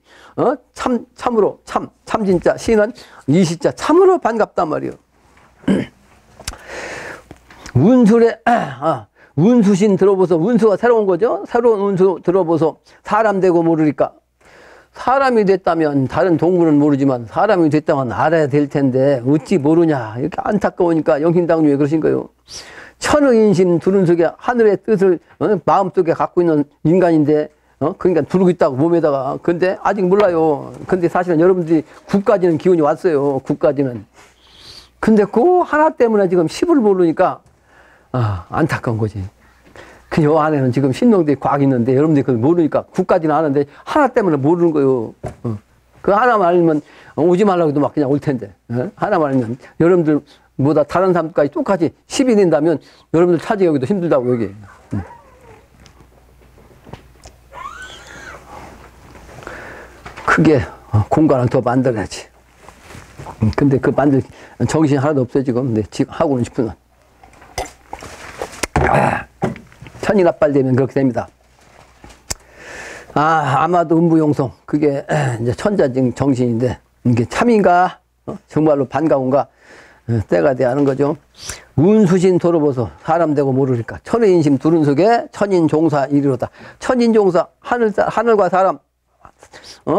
참으로 참 진짜. 시는 이시자 참으로 반갑단 말이요. 운술에 운수신 들어보소. 운수가 새로운 거죠. 새로운 운수 들어보소. 사람 되고 모르니까. 사람이 됐다면 다른 동물은 모르지만 사람이 됐다면 알아야 될 텐데 어찌 모르냐. 이렇게 안타까우니까 영신당주에 그러신 거예요. 천의인심 두른 속에 하늘의 뜻을 마음속에 갖고 있는 인간인데 그러니까 두르고 있다고 몸에다가. 근데 아직 몰라요. 근데 사실은 여러분들이 9까지는 기운이 왔어요. 9까지는. 근데 그 하나 때문에 지금 10을 모르니까 안타까운 거지. 그 요 안에는 지금 신동들이 꽉 있는데 여러분들이 그걸 모르니까 9까지는 아는데 하나 때문에 모르는 거예요. 그 하나만 알면 오지 말라고 해도 막 그냥 올 텐데. 하나만 알면 여러분들보다 다른 사람들까지 똑같이 10이 된다면 여러분들 차지하기도 힘들다고 여기. 크게 공간을 더 만들어야지. 근데 그 만들 정신이 하나도 없어요 지금. 근데 지금 하고는 싶으면. 천이 납발되면 그렇게 됩니다. 아마도 음부용성. 그게 이제 천자적 정신인데, 이게 참인가? 정말로 반가운가? 때가 돼야 하는 거죠. 운수신 돌아보소. 사람 되고 모르니까. 천의인심 두른 속에 천인종사 이리로다. 천인종사, 하늘과 사람,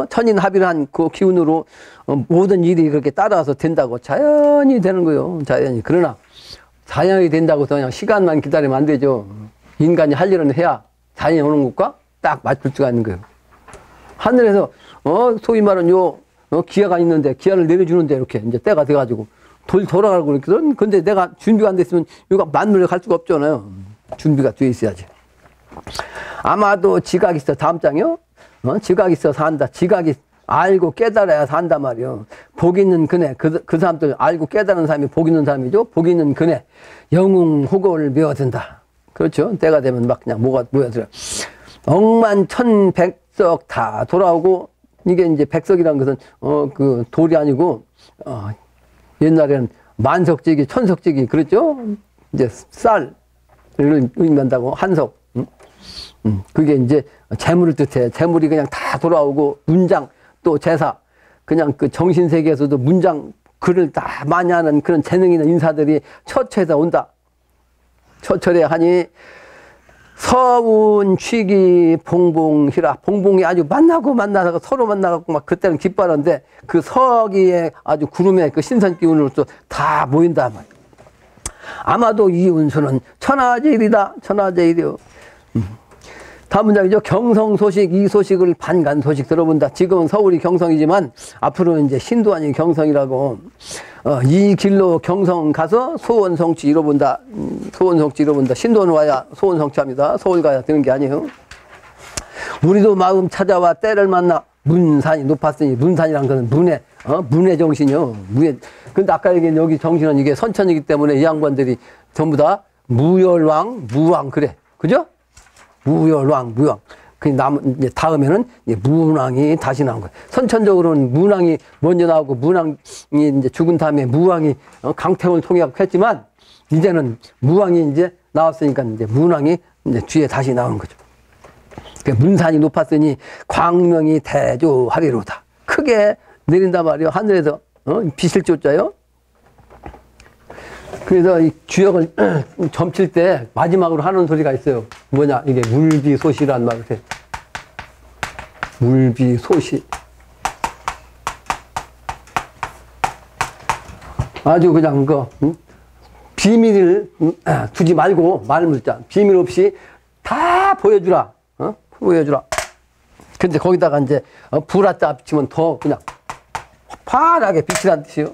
천인합의를 한 그 기운으로 모든 일이 그렇게 따라와서 된다고. 자연이 되는 거예요. 자연이. 그러나, 자연이 된다고 해서 그냥 시간만 기다리면 안 되죠. 인간이 할 일은 해야 자연이 오는 것과 딱 맞출 수가 있는 거예요. 하늘에서, 소위 말하는 기아가 있는데, 기아를 내려주는데, 이렇게 이제 때가 돼가지고, 돌아가고 그랬거든. 근데 내가 준비가 안 됐으면, 이거 만물에 갈 수가 없잖아요. 준비가 돼 있어야지. 아마도 지각이 있어. 다음 장이요. 지각이 있어 산다. 지각이 알고 깨달아야 산다 말이요. 복 있는 그네. 그 사람들 알고 깨달은 사람이 복 있는 사람이죠. 복 있는 그네. 영웅 호곡을 메워든다. 그렇죠. 때가 되면 막 그냥 모여들어. 억만천백석 다 돌아오고, 이게 이제 백석이라는 것은, 그 돌이 아니고, 옛날에는 만석지기, 천석지기, 그랬죠? 이제 쌀을 의미한다고, 한석. 그게 이제 재물을 뜻해. 재물이 그냥 다 돌아오고, 문장, 또 제사. 그냥 그 정신세계에서도 문장, 글을 다 많이 하는 그런 재능 있는 인사들이 처처에서 온다. 처철에 하니 서운 취기 봉봉히라. 봉봉이 아주 만나서 서로 만나고 막 그때는 기뻐하는데 그 서기에 아주 구름의 그 신선 기운으로서 다 모인다 말이야. 아마도 이 운수는 천하제일이다. 천하제일이요. 다음 문장이죠. 경성 소식. 이 소식을 반간 소식 들어본다. 지금은 서울이 경성이지만 앞으로는 이제 신도 아닌 경성이라고. 이 길로 경성 가서 소원성취 이뤄본다. 소원성취 이뤄본다. 신도는 와야 소원성취합니다. 서울 가야 되는 게 아니에요. 우리도 마음 찾아와 때를 만나. 문산이 높았으니, 문산이란 것은 문의 정신이요. 근데 아까 얘기한 여기 정신은 이게 선천이기 때문에 이 양반들이 전부 다 무열왕, 무왕, 그래. 그죠? 무열왕, 무왕. 그 이제 다음에는 문왕이 다시 나온 거예요. 선천적으로는 문왕이 먼저 나오고 문왕이 이제 죽은 다음에 무왕이 강태원을 통해 했지만 이제는 무왕이 이제 나왔으니까 이제 문왕이 이제 뒤에 다시 나오는 거죠. 그러니까 문산이 높았으니 광명이 대조하리로다. 크게 내린단 말이에요. 하늘에서 빛을 쫓아요. 그래서 이 주역을 점칠 때 마지막으로 하는 소리가 있어요. 뭐냐? 이게 물비소시란 말이에요. 물비소시. 아주 그냥 비밀을 두지 말고 말물자. 비밀 없이 다 보여주라. 보여주라. 근데 거기다가 이제 불화자 붙이면 더 그냥 파랗게 빛이란 뜻이요.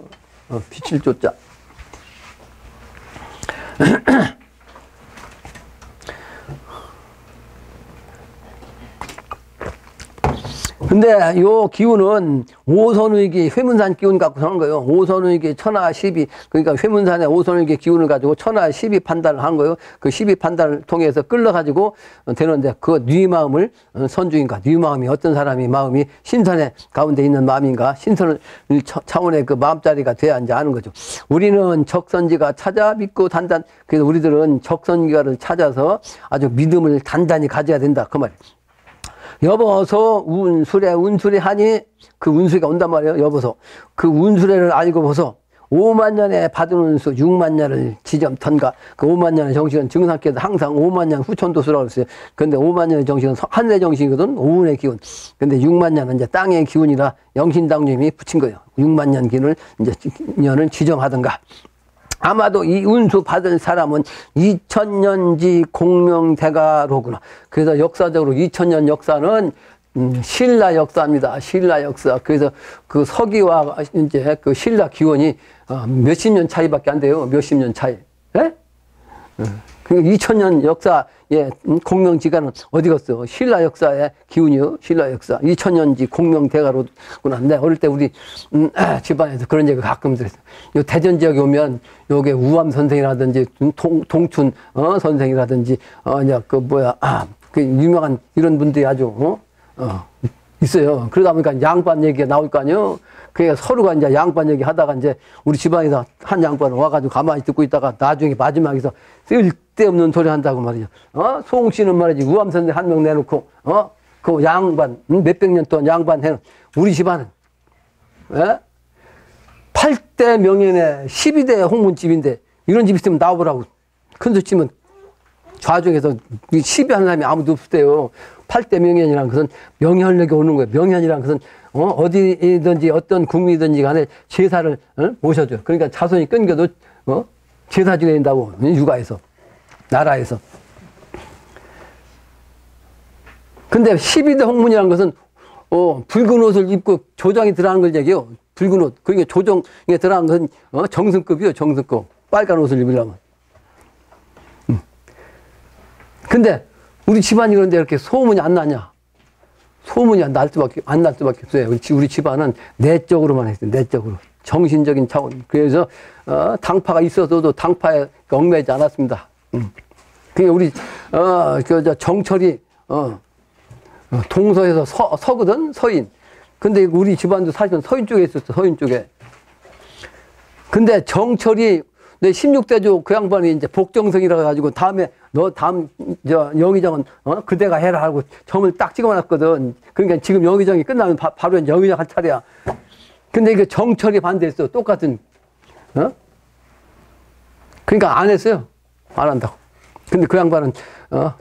빛을 쫓자. 근데 요 기운은 오선의기 회문산 기운 갖고 서는 거예요. 오선의기 천하 12, 그러니까 회문산의 오선의기 기운을 가지고 천하 12 판단을 한 거예요. 그 12 판단을 통해서 끌려가지고 되는데 그 네 마음을 선주인가, 네 마음이 어떤 사람이 마음이 신선의 가운데 있는 마음인가, 신선 차원의 그 마음자리가 돼야 이제 아는 거죠. 우리는 적선지가 찾아 믿고 단단, 그래서 우리들은 적선지가를 찾아서 아주 믿음을 단단히 가져야 된다. 그 말이에요. 여보서 운수래 하니 그 운수가 온단 말이에요. 여보서 그 운수래를 알고 보소 5만 년에 받은 운수 6만 년을 지점턴가. 그 5만 년의 정식은 증상께서 항상 5만 년 후천도수라고 했어요. 근데 5만 년의 정식은 한의 정식이거든. 오운의 기운. 근데 6만 년은 이제 땅의 기운이라 영신당님이 붙인 거예요. 6만 년 기운을 이제 년을 지정하든가. 아마도 이 운수 받을 사람은 2000년지 공명대가로구나. 그래서 역사적으로 2000년 역사는 신라 역사입니다. 신라 역사. 그래서 그 서기와 이제 그 신라 기원이 몇십 년 차이밖에 안 돼요. 몇십 년 차이. 예? 그러니까 2000년 역사의 공명지가는 어디 갔어? 신라 역사의 기운이요. 신라 역사. 2000년지 공명대가로구나. 근데 어릴 때 우리 집안에서 그런 얘기 가끔 들었어요. 요 대전 지역에 오면 요게 우암 선생이라든지 동춘 선생이라든지 이제 그 뭐야 그 유명한 이런 분들이 아주 있어요. 그러다 보니까 양반 얘기가 나올 거 아니에요. 그게 서로가 이제 양반 얘기 하다가 이제 우리 집안에서 한 양반을 와가지고 가만히 듣고 있다가 나중에 마지막에서 쓸데없는 소리 한다고 말이죠. 소홍 씨는 말이지 우암 선생 한 명 내놓고 그 양반 몇백 년 동안 양반 해는 우리 집안은 8대 명인의 12대 홍문집인데 이런 집 있으면 나오라고 큰 소치면 좌중에서 시비하는 사람이 아무도 없대요. 8대 명현이라는 것은 명현력이 오는 거예요. 명현이라는 것은 어디든지 어떤 국민이든지 간에 제사를 모셔줘요. 그러니까 자손이 끊겨도 제사 지내야 된다고 육아에서 나라에서. 근데 12대 홍문이라는 것은 붉은 옷을 입고 조정이 들어가는 걸 얘기해요. 붉은 옷. 그러니까 조정에 들어가는 것은 정승급이요. 정승급. 빨간 옷을 입으려면. 근데 우리 집안이 그런데 이렇게 소문이 안 나냐? 소문이 안 날 수밖에 없어요. 우리 집안은 내적으로만 했어요. 내적으로. 정신적인 차원. 그래서 당파가 있어서도 당파에 얽매이지 않았습니다. 그게 우리 정철이 동서에서 서거든. 서인. 근데 우리 집안도 사실은 서인 쪽에 있었어. 서인 쪽에. 근데 정철이 내 16대조 그 양반이 이제 복정성이라 가지고 다음에 너 다음 영의정은 그대가 해라 하고 점을 딱 찍어놨거든. 그러니까 지금 영의정이 끝나면 바로 이제 영의정 할 차례야. 근데 이게 정철이 반대했어. 똑같은 그러니까 안 했어요. 안 한다고. 근데 그 양반은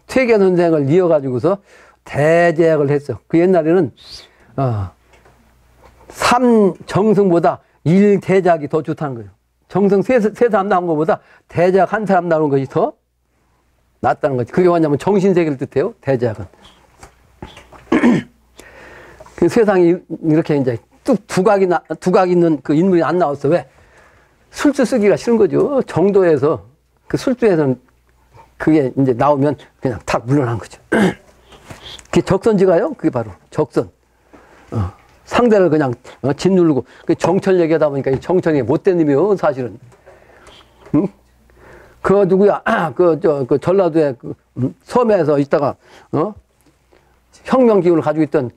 퇴계 선생을 이어가지고서 대제약을 했어. 그 옛날에는 3정승보다 1대작이 더 좋다는 거예요. 정성 세 사람 나온 것보다 대작 한 사람 나오는 것이 더 낫다는 거지. 그게 뭐냐면 정신세계를 뜻해요. 대작은. 그 세상이 이렇게 이제 뚝 두각 있는 그 인물이 안 나왔어. 왜? 술주 쓰기가 싫은 거죠. 정도에서 그 술주에서는 그게 이제 나오면 그냥 탁 물러난 거죠. 그게 적선지가요. 그게 바로 적선. 상대를 그냥 짓누르고 그 정철 얘기하다 보니까 이 정철이 못된 놈이요 사실은. 응? 그 누구야? 그 전라도에 그 섬에서 있다가 혁명 기운을 가지고 있던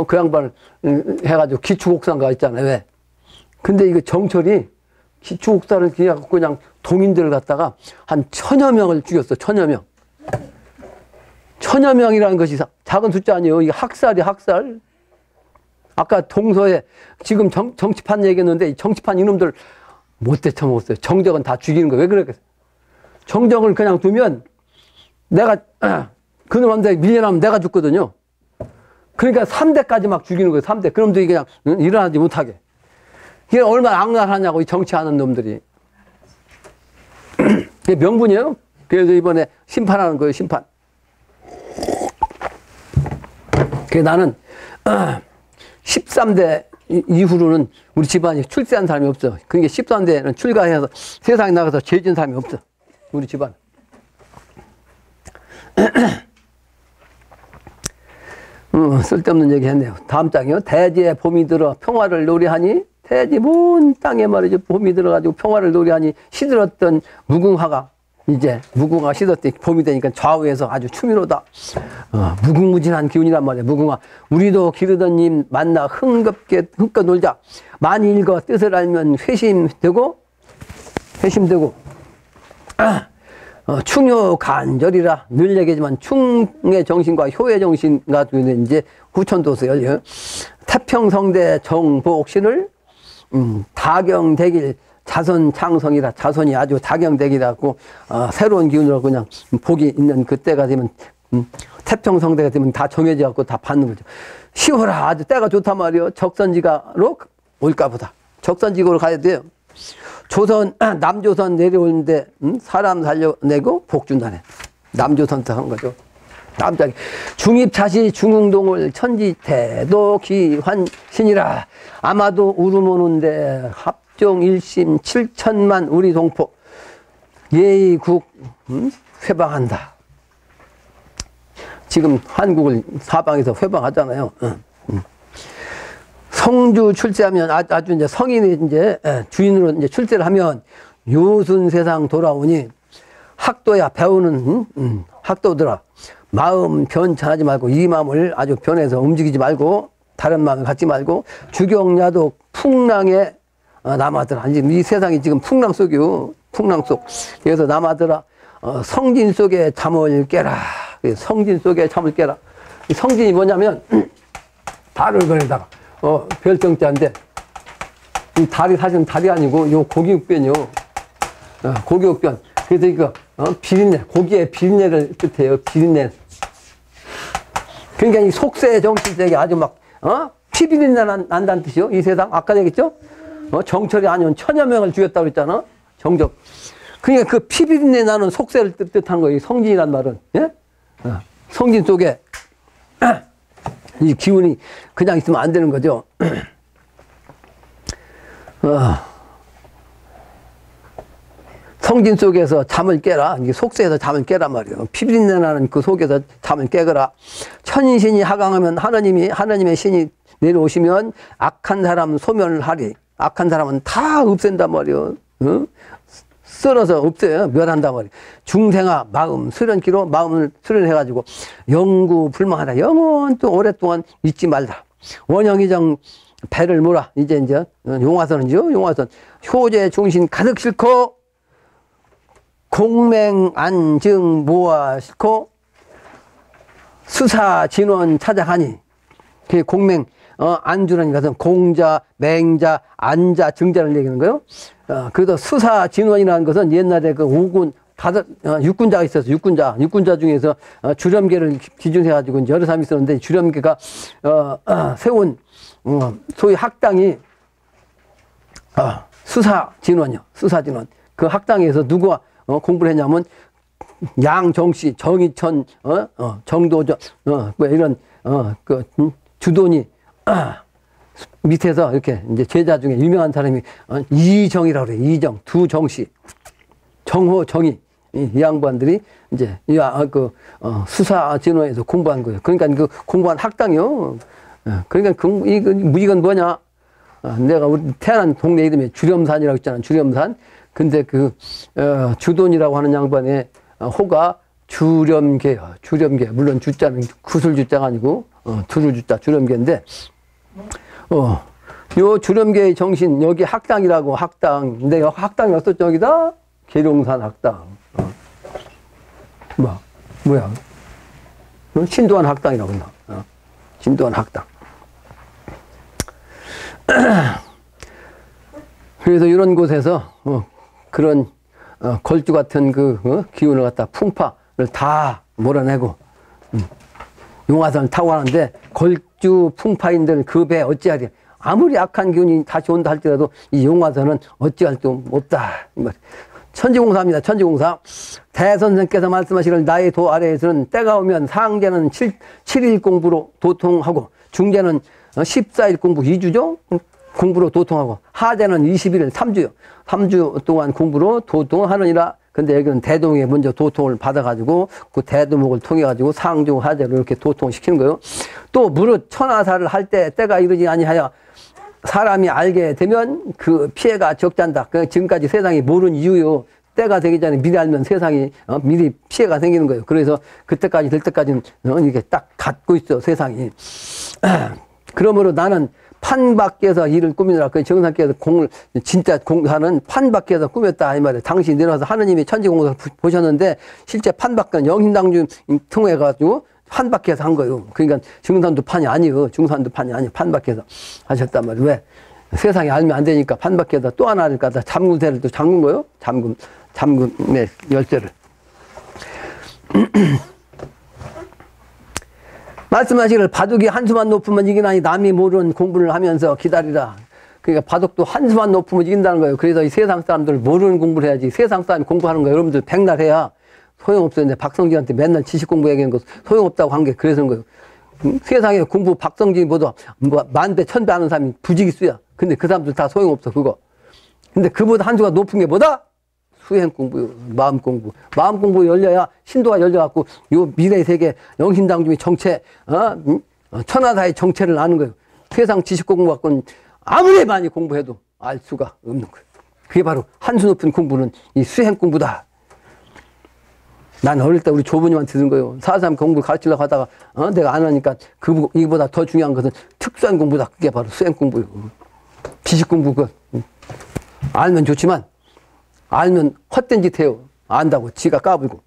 그 양반을 해가지고 기축옥사인가 있잖아요. 왜? 근데 이거 정철이 기축옥사를 그냥 동인들을 갖다가 한 1000여 명을 죽였어. 1000여 명. 1000여 명이라는 것이 작은 숫자 아니에요. 이게 학살이 학살. 아까 동서에 지금 정치판 얘기했는데 정치판 이놈들 못 대처먹었어요. 정적은 다 죽이는 거예요. 왜 그랬겠어요? 정적을 그냥 두면 내가 그놈한테 밀려나면 내가 죽거든요. 그러니까 3대까지 막 죽이는 거예요. 3대. 그놈들이 그냥 일어나지 못하게. 이게 얼마나 악랄하냐고 이 정치하는 놈들이. 이게 명분이에요. 그래서 이번에 심판하는 거예요. 심판. 그래서 나는 13대 이후로는 우리 집안이 출세한 사람이 없어. 그러니까 13대는 출가해서 세상에 나가서 죄 지은 사람이 없어. 우리 집안. 쓸데없는 얘기 했네요. 다음 장이요. 대지에 봄이 들어 평화를 노래하니, 대지 먼 땅에 말이죠. 봄이 들어가지고 평화를 노래하니 시들었던 무궁화가 이제 무궁화 시들었더니 봄이 되니까 좌우에서 아주 추미로다. 무궁무진한 기운이란 말이에요. 무궁화. 우리도 기르던 님 만나 흥껏 놀자. 많이 읽어 뜻을 알면 회심되고 충효 간절이라 늘 얘기지만 충의 정신과 효의 정신과 이제 후천도서 열려 태평성대 정복신을 다경대길 자선 창성이라 자선이 아주 다경대길이라고 새로운 기운으로 그냥 복이 있는 그때가 되면 태평성대가 되면 다 정해져 갖고 다 받는 거죠. 10월아 아주 때가 좋단 말이요. 적선지가로 올까 보다. 적선지고로 가야 돼요. 남조선 내려오는데 사람 살려내고 복 준다네. 남조선부터 한 거죠. 다음 장에 중입차시 중흥동을 천지태도 기환신이라 아마도 우름 오는데 합종 일심 7천만 우리 동포 예의국 회방한다. 지금 한국을 사방에서 회방하잖아요. 성주 출세하면 아주 이제 성인이 이제 주인으로 이제 출세를 하면 요순 세상 돌아오니 학도야 배우는 학도들아 마음 변천하지 말고 이 마음을 아주 변해서 움직이지 말고 다른 마음을 갖지 말고 주경야도 풍랑에 남아들아. 이 세상이 지금 풍랑 속이요. 풍랑 속. 그래서 남아들아 성진 속에 잠을 깨라. 성진 속에 잠을 깨라. 이 성진이 뭐냐면 달을 그려다가 별정자인데 이 달이 사실은 달이 아니고 요 고기육변이요. 고기육변. 그래서 이거 비린내, 고기의 비린내를 뜻해요. 비린내. 그러니까 이 속세 정신세계 아주 막 피비린내 난다는 뜻이요. 이 세상 아까 얘기했죠. 정철이 아니면 천여 명을 죽였다고 그랬잖아. 정적. 그러니까 그 피비린내 나는 속세를 뜻한 거예요. 성진이란 말은. 예? 성진 속에 이 기운이 그냥 있으면 안 되는 거죠. 성진 속에서 잠을 깨라. 이게 속세에서 잠을 깨란 말이에요. 피비린내 나는 그 속에서 잠을 깨거라. 천신이 하강하면 하나님의 신이 내려오시면 악한 사람 소멸을 하리. 악한 사람은 다 없앤단 말이에요. 썰어서 없애요. 멸한단 말이에요. 중생아 마음 수련기로 마음을 수련해가지고 영구 불망하다. 영원 또 오랫동안 잊지 말라. 원형이정 배를 몰아. 이제 용화선은요. 용화선 효제 중신 가득 싣고 공맹 안증 모아 싣고 수사 진원 찾아가니. 그 공맹 안주라는 것은 공자, 맹자, 안자, 증자를 얘기하는 거예요. 그래서 수사 진원이라는 것은 옛날에 그 5군, 6군자가 있었어요. 육군자 중에서 주렴계를 기준해가지고 여러 사람이 있었는데 주렴계가 세운 소위 학당이 수사 진원이요. 수사 진원. 그 학당에서 누가 공부를 했냐면 양정씨, 정의천, 정도전, 뭐 이런 주돈이 밑에서 이렇게 이제 제자 중에 유명한 사람이 이정이라고 그래요. 이정, 두 정씨, 정호, 정의 이 양반들이 이제 수사 진호에서 공부한 거예요. 그러니까 그 공부한 학당이요. 그러니까 이건 뭐냐? 내가 우리 태어난 동네 이름이 주렴산이라고 있잖아. 주렴산. 근데 주돈이라고 하는 양반의 호가 주렴계요. 주렴계. 물론 주자는 구슬주자가 아니고 두루주자 주렴계인데 요 주렴계의 정신 여기 학당이라고 학당. 근데 학당이 어떻죠? 여기다 계룡산 학당. 뭐야? 신도한 학당이라고 한다. 신도한 학당. 그래서 이런 곳에서 그런 걸주 같은 기운을 갖다 풍파를 다 몰아내고 용화선을 타고 가는데 걸주 풍파인들 그 배 어찌하리. 아무리 악한 기운이 다시 온다 할지라도 이 용화선은 어찌할 수 없다. 천지공사입니다. 천지공사. 대선생께서 말씀하시길 나의 도 아래에서는 때가 오면 상제는 7일 공부로 도통하고 중제는 14일 공부 2주죠. 공부로 도통하고 하제는 21일 3주요. 3주 동안 공부로 도통하느니라. 근데 여기는 대동에 먼저 도통을 받아가지고 그 대두목을 통해가지고 상중 하재로 이렇게 도통을 시키는 거예요. 또 무릇 천하사를 할 때 때가 이르지 아니하여 사람이 알게 되면 그 피해가 적잖다. 그 지금까지 세상이 모르는 이유요. 때가 되기 전에 미리 알면 세상이 미리 피해가 생기는 거예요. 그래서 그때까지 될 때까지는 이게 딱 갖고 있어 세상이. 그러므로 나는 판 밖에서 일을 꾸미느라 그 정상께서 공을 진짜 공사는 판 밖에서 꾸몄다 이 말이에요. 당시 내려와서 하느님이 천지공사를 보셨는데 실제 판 밖은 영신당주 통해 가지고 판 밖에서 한 거예요. 그러니까 정산도 판이 아니에요. 중산도 판이 아니에요. 판 밖에서 하셨단 말이에요. 왜? 세상에 알면 안 되니까 판 밖에다 또 하나를 갖다 잠금쇠를 또 잠근 거예요. 잠금의 열쇠를. 말씀하시기를 바둑이 한수만 높으면 이기나니 남이 모르는 공부를 하면서 기다리라. 그러니까 바둑도 한수만 높으면 이긴다는 거예요. 그래서 이 세상 사람들 모르는 공부를 해야지. 세상 사람이 공부하는 거 여러분들 백날 해야 소용없어요. 박성진한테 맨날 지식 공부 얘기하는 거 소용없다고 한 게 그래서 그런 거예요. 세상에 공부 박성진보다 뭐 만배 천배 하는 사람이 부지기수야. 근데 그 사람들 다 소용없어 그거. 근데 그보다 한수가 높은 게 뭐다? 수행 공부, 마음 공부. 마음 공부 열려야 신도가 열려갖고 요 미래 세계 영신당중의 정체, 천하사의 정체를 아는 거예요. 세상 지식 공부 갖고는 아무리 많이 공부해도 알 수가 없는 거예요. 그게 바로 한수 높은 공부는 이 수행 공부다. 난 어릴 때 우리 조부님한테 들은 거예요. 사람 공부 가르치려고 하다가 내가 안 하니까 이보다 더 중요한 것은 특수한 공부다. 그게 바로 수행 공부예요. 지식 공부 알면 좋지만 알면 헛된 짓 해요. 안다고 지가 까불고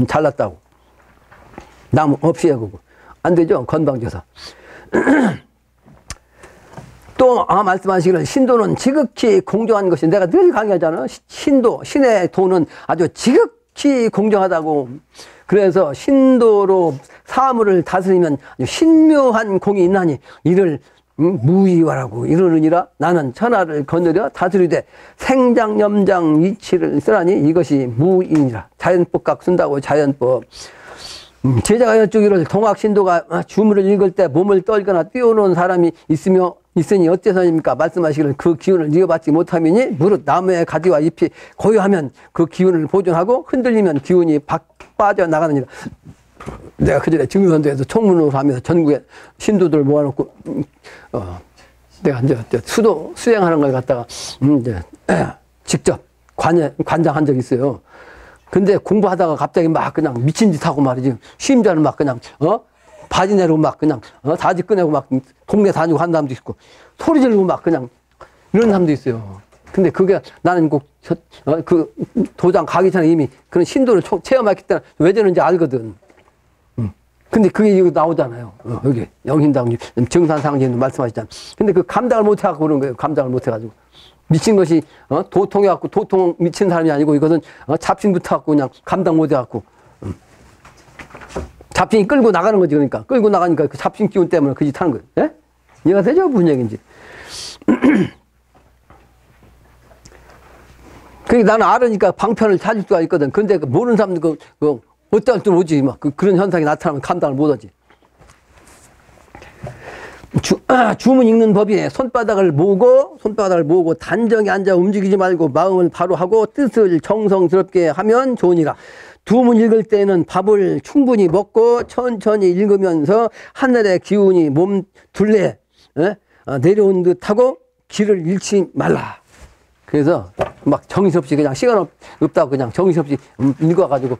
잘났다고 남 없이 하고 안 되죠. 건방져서. 또 말씀하시기를 신도는 지극히 공정한 것이 내가 늘 강의하잖아. 신도 신의 도는 아주 지극히 공정하다고. 그래서 신도로 사물을 다스리면 신묘한 공이 있나니 이를 무의화라고 이르느니라. 나는 천하를 거느려 다스리되 생장 염장 이치를 쓰라니 이것이 무의니라. 자연법 각 쓴다고 자연법. 제자가 여쭈기를 동학신도가 주문을 읽을 때 몸을 떨거나 뛰어오는 사람이 있으니 어째서입니까? 말씀하시기를 그 기운을 이어받지 못하면이 무릇 나무의 가지와 잎이 고요하면 그 기운을 보존하고 흔들리면 기운이 빠져나가느니라. 내가 그전에 증선도에서 총무로 하면서 전국에 신도들 모아놓고 내가 이제 수도 수행하는 걸 갖다가 이제 직접 관장한 적이 있어요. 근데 공부하다가 갑자기 막 그냥 미친 짓 하고 말이지. 시임자는 막 그냥 바지 내리고 막 그냥 다지 꺼내고 막 동네 다니고 한 사람도 있고 소리 지르고 막 그냥 이런 사람도 있어요. 근데 그게 나는 꼭 그 도장 가기 전에 이미 그런 신도를 체험했기 때문에 왜 저런지 알거든. 근데 그게 이거 나오잖아요. 여기 영신당 정산상제도 말씀하시잖아요. 근데 그 감당을 못해갖고 그런 거예요. 감당을 못해가지고 미친 것이 도통해갖고 도통 미친 사람이 아니고 이것은 잡신 붙어갖고 그냥 감당 못해갖고 잡신이 끌고 나가는 거지. 그러니까 끌고 나가니까 그 잡신 기운 때문에 그 짓 하는 거예요. 예? 이해가 되죠? 무슨 얘기인지. 그러니까 나는 알으니까 방편을 찾을 수가 있거든. 근데 모르는 사람들 어떨 줄 오지. 막 그런 현상이 나타나면 감당을 못하지. 주문 읽는 법이 손바닥을 모으고 단정히 앉아 움직이지 말고 마음을 바로 하고 뜻을 정성스럽게 하면 좋으니라. 두문 읽을 때는 밥을 충분히 먹고 천천히 읽으면서 하늘의 기운이 몸 둘레에 내려온 듯하고 길을 잃지 말라. 그래서 막 정신없이 그냥 시간 없다고 그냥 정신없이 읽어가지고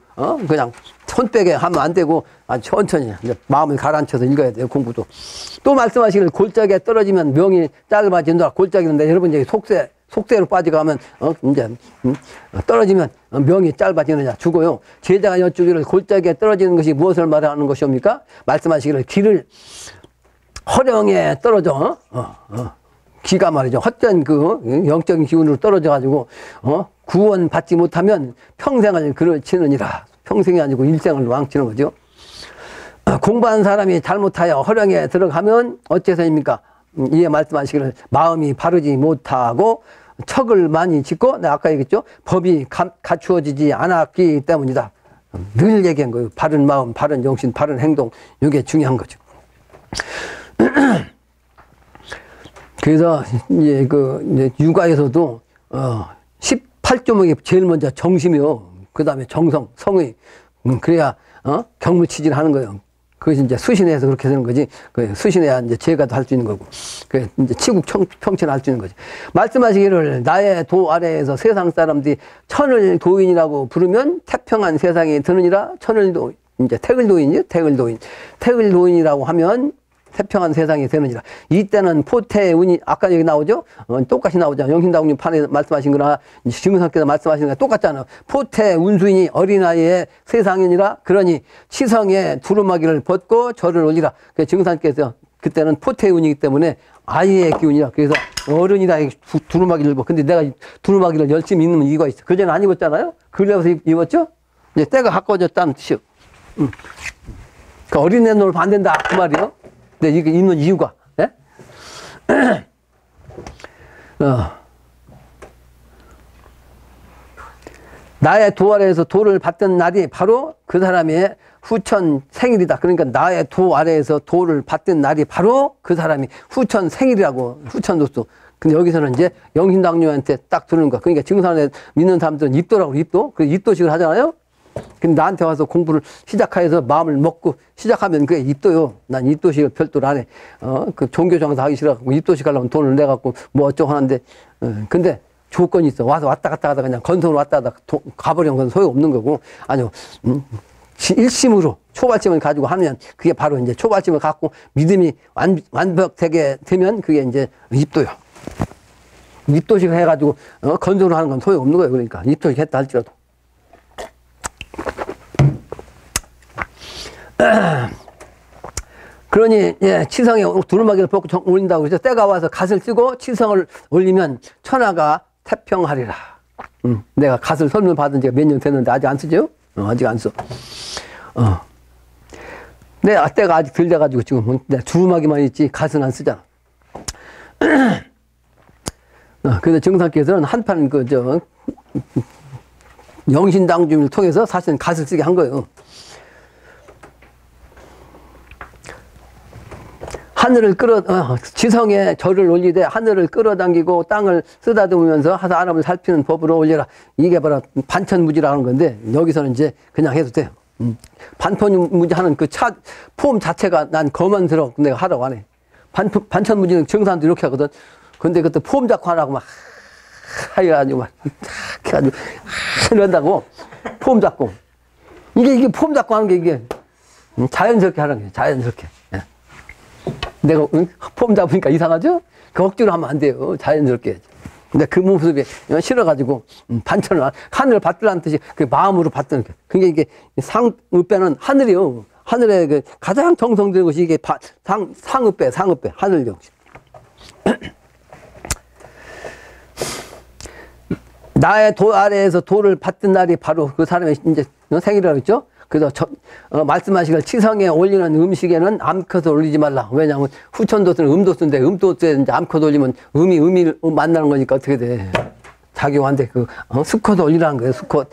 그냥 손빼게 하면 안 되고 아주 천천히 이제 마음을 가라앉혀서 읽어야 돼요. 공부도. 또 말씀하시길 골짜기에 떨어지면 명이 짧아진다. 골짜기는 여러분 이제 속세로 빠져가면 이제 떨어지면 명이 짧아지느냐 죽어요. 제자가 여쭈기를 골짜기에 떨어지는 것이 무엇을 말하는 것이옵니까? 말씀하시기를 길을 허령에 떨어져 기가 말이죠. 헛된 그 영적인 기운으로 떨어져가지고 구원 받지 못하면 평생을 그르치느니라. 평생이 아니고 일생을 왕치는 거죠. 공부한 사람이 잘못하여 허령에 들어가면 어째서입니까? 이에 말씀하시기를 마음이 바르지 못하고 척을 많이 짓고 내가 아까 얘기했죠. 법이 갖추어지지 않았기 때문이다. 늘 얘기한 거예요. 바른 마음, 바른 정신, 바른 행동 이게 중요한 거죠. 그래서 이제 이제 육아에서도 18조목이 제일 먼저 정심이요. 그 다음에 정성, 성의. 그래야, 경무치질 하는 거예요. 그것이 이제 수신해서 그렇게 되는 거지. 그 수신해야 이제 제가도 할 수 있는 거고. 그 이제 치국 평천할 수 있는 거지. 말씀하시기를 나의 도 아래에서 세상 사람들이 천을도인이라고 부르면 태평한 세상에 드느니라. 천을도, 이제 태글도인이요? 태글도인. 태글도인이라고 하면 태평한 세상이 되느니라. 이때는 포태운이, 아까 여기 나오죠? 똑같이 나오죠. 영신다국님 판에 말씀하신 거나, 증상께서 말씀하신 거나 똑같잖아요. 포태운수인이 어린아이의 세상이니라. 그러니 치성에 두루마기를 벗고 절을 올리라. 그 증상께서 그때는 포태운이기 때문에 아이의 기운이라. 그래서 어른이다 두루마기를 입어. 근데 내가 두루마기를 열심히 입는 이유가 있어. 그전에 안 입었잖아요? 그래서 입었죠? 이제 때가 가까워졌다는 뜻이요. 그 어린애 노릇 안 된다. 그 말이요. 근데 이게 입는 이유가, 예? 나의 도 아래에서 도를 받던 날이 바로 그 사람의 후천 생일이다. 그러니까 나의 도 아래에서 도를 받던 날이 바로 그 사람이 후천 생일이라고, 후천도수. 근데 여기서는 이제 영신당뇨한테 딱 들은 거야. 그러니까 증산에 믿는 사람들은 입도라고, 입도. 그 입도식을 하잖아요? 근데 나한테 와서 공부를 시작해서 마음을 먹고 시작하면 그게 입도요. 난 입도식을 별도로 안 해. 그 종교정사 하기 싫어갖고 입도식 하려면 돈을 내갖고 뭐 어쩌고 하는데, 근데 조건이 있어. 와서 왔다 갔다 하다가 그냥 건성으로 왔다 갔다 가버리는 건 소용없는 거고, 아니요. 일심으로 초발심을 가지고 하면 그게 바로 이제 초발심을 갖고 믿음이 완벽되게 되면 그게 이제 입도요. 입도식을 해가지고, 건성으로 하는 건 소용없는 거예요. 그러니까 입도식 했다 할지라도. 그러니 예, 치성에 두루마기를 벗고 올린다고 그래서 때가 와서 갓을 쓰고 치성을 올리면 천하가 태평하리라. 내가 갓을 설명 받은 지가 몇 년 됐는데 아직 안 쓰죠? 아직 안 써. 내 때가 아직 덜 돼가지고 지금 내가 두루마기만 있지 갓은 안 쓰잖아. 그래서 정상께서는 한판 영신당주를 통해서 사실은 갓을 쓰게 한 거예요. 하늘을 지성에 절을 올리되 하늘을 끌어당기고 땅을 쓰다듬으면서 사람을 살피는 법으로 올려라. 이게 바로 반천무지라는 건데 여기서는 이제 그냥 해도 돼요. 반천무지 하는 그 폼 자체가 난 거만스러워. 내가 하라고 안 해. 반천무지는 정산도 이렇게 하거든. 근데 그때 폼 잡고 하라고 막 해가지고 막 해가지고 이런다고 폼 잡고 이게 폼 잡고 하는 게 이게 자연스럽게 하는 거예요. 자연스럽게. 내가 폼 잡으니까 이상하죠? 그 억지로 하면 안 돼요. 자연스럽게 해야지. 근데 그 모습이 싫어가지고 반천을 하늘을 받으라는 뜻이 그 마음으로 받는 게. 그게 이게 상읍배는 하늘이요. 하늘의 그 가장 정성되는 것이 이게 상읍배 하늘 정신. 나의 도 아래에서 도를 받던 날이 바로 그 사람의 이제 생일이라고 했죠? 그래서 말씀하시길 치성에 올리는 음식에는 암컷을 올리지 말라. 왜냐하면 후천도수는 음도수인데 음도수에 이제 암컷 올리면 음이 만나는 거니까 어떻게 돼. 작용한데 수컷 올리라는 거예요. 수컷.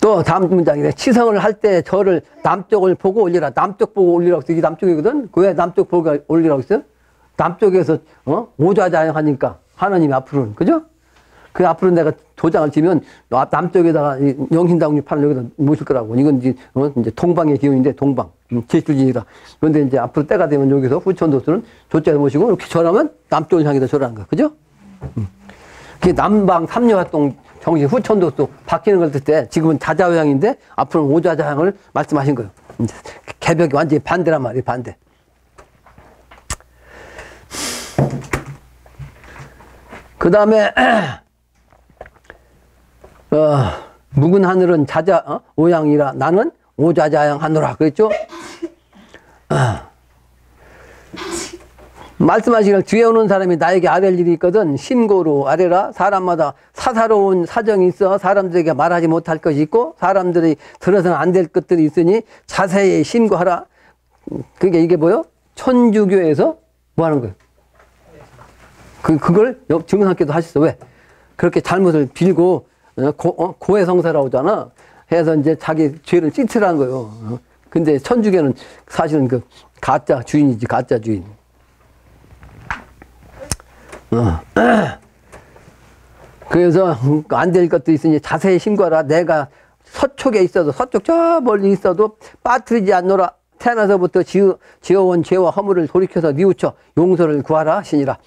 또 다음 문장이래. 치성을 할 때 저를 남쪽을 보고 올리라. 남쪽 보고 올리라고 했어. 이게 남쪽이거든. 왜 남쪽 보고 올리라고 했어요? 남쪽에서 오좌자양하니까 하나님이 앞으로는 그죠? 그 앞으로 내가 도장을 치면 남쪽에다가 영신당육 판을 여기다 모실 거라고. 이건 이제 동방의 기운인데 동방 제출진이라. 그런데 이제 앞으로 때가 되면 여기서 후천도수는 조자에 모시고 이렇게 절하면 남쪽을 향해서 절하는 거야. 그죠? 그게 남방 삼려활동 정신 후천도수 바뀌는 걸 때 지금은 자자효향인데 앞으로는 오좌자향을 말씀하신 거예요. 개벽이 완전히 반대란 말이에요. 반대. 그 다음에 묵은 하늘은 오양이라 나는 오자자양 하노라 그랬죠? 말씀하시길 뒤에 오는 사람이 나에게 아랠 일이 있거든 신고로 아뢰라. 사람마다 사사로운 사정이 있어 사람들에게 말하지 못할 것이 있고 사람들이 들어서는 안 될 것들이 있으니 자세히 신고하라. 그게 이게 뭐요? 천주교에서 뭐 하는 거예요? 그걸 증상께도 하셨어. 왜? 그렇게 잘못을 빌고 고해성사라고 하잖아. 해서 이제 자기 죄를 찌트라는 거예요. 근데 천주교는 사실은 그 가짜 주인이지, 가짜 주인. 그래서 안 될 것도 있으니 자세히 신고하라. 내가 서쪽에 있어도 서쪽 저 멀리 있어도 빠뜨리지 않노라. 태어나서부터 지어온 죄와 허물을 돌이켜서 뉘우쳐 용서를 구하라 하시니라.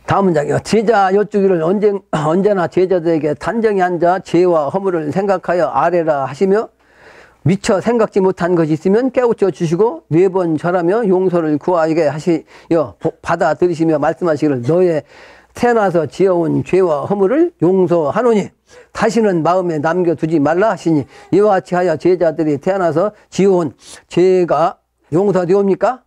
다음 문장이요. 제자 여쭈기를 언제나 제자들에게 단정히 앉아 죄와 허물을 생각하여 아뢰라 하시며 미처 생각지 못한 것이 있으면 깨우쳐 주시고 4번 절하며 용서를 구하게 하시어 받아들이시며 말씀하시기를 너의 태어나서 지어온 죄와 허물을 용서하노니 다시는 마음에 남겨두지 말라 하시니 이와 같이 하여 제자들이 태어나서 지어온 죄가 용서되옵니까?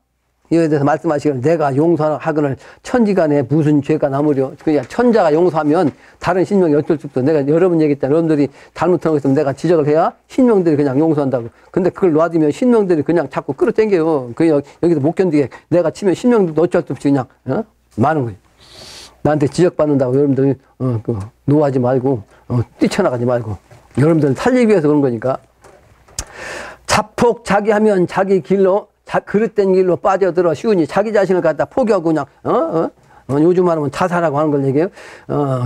이에 대해서 말씀하시기를 내가 용서하거늘 천지간에 무슨 죄가 남으려. 그냥 천자가 용서하면 다른 신명이 어쩔 수 없어. 내가 여러 번 얘기했잖아. 여러분들이 잘못한 거 있으면 내가 지적을 해야 신명들이 그냥 용서한다고. 근데 그걸 놔두면 신명들이 그냥 자꾸 끌어당겨요. 그 여기서 못 견디게 내가 치면 신명들도 어쩔 수 없이 그냥 많은 거예요. 나한테 지적받는다고 여러분들이 노하지 말고 뛰쳐나가지 말고 여러분들 살리기 위해서 그런 거니까. 자폭 자기하면 자기 길로 그릇된 길로 빠져들어 쉬우니 자기 자신을 갖다 포기하고 그냥 요즘 말하면 자살하고 하는 걸 얘기해요.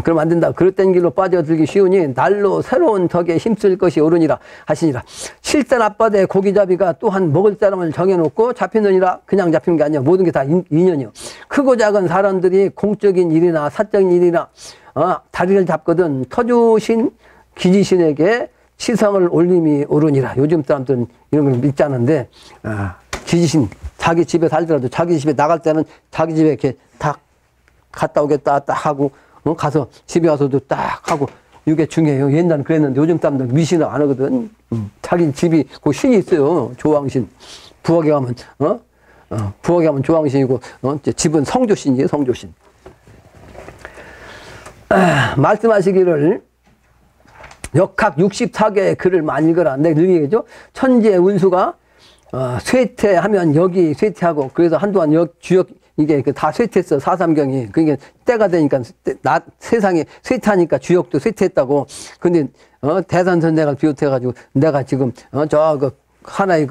그럼 안 된다. 그릇된 길로 빠져들기 쉬우니 날로 새로운 덕에 힘쓸 것이 옳으니라 하시니라. 실단 앞바다에 고기잡이가 또한 먹을 사람을 정해놓고 잡히느니라. 그냥 잡히는 게 아니야. 모든 게 다 인연이요. 크고 작은 사람들이 공적인 일이나 사적인 일이나 다리를 잡거든 터주신 기지신에게 시성을 올림이 옳으니라. 요즘 사람들은 이런 걸 믿지 않는데 기지신 자기 집에 살더라도 자기 집에 나갈 때는 자기 집에 이렇게 딱 갔다 오겠다 딱 하고 가서 집에 와서도 딱 하고 이게 중요해요. 옛날엔 그랬는데 요즘 사람들 미신을 안 하거든. 자기 집이 그 신이 있어요. 조왕신. 부엌에 가면 부엌에 가면 조왕신이고 집은 성조신이에요. 성조신. 말씀하시기를 역학 64개의 글을 많이 읽어라. 내가 늘 얘기하죠. 천지의 운수가 쇠퇴하면 여기 쇠퇴하고 그래서 한동안 주역 이게 다 쇠퇴했어. 사삼경이. 그게 때가 되니까 세상에 쇠퇴하니까 주역도 쇠퇴했다고. 근데 대산선생을 비롯해가지고 내가 지금 하나의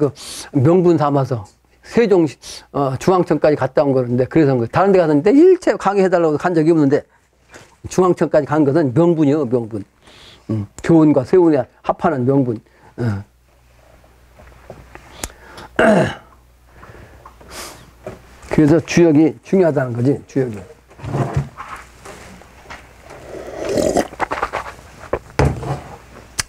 명분 삼아서 세종 중앙청까지 갔다 온 거는데 그래서 다른 데 갔는데 일체 강의해달라고 간 적이 없는데 중앙청까지 간 것은 명분이요. 명분. 교훈과 세운이 합하는 명분. 그래서 주역이 중요하다는 거지. 주역이.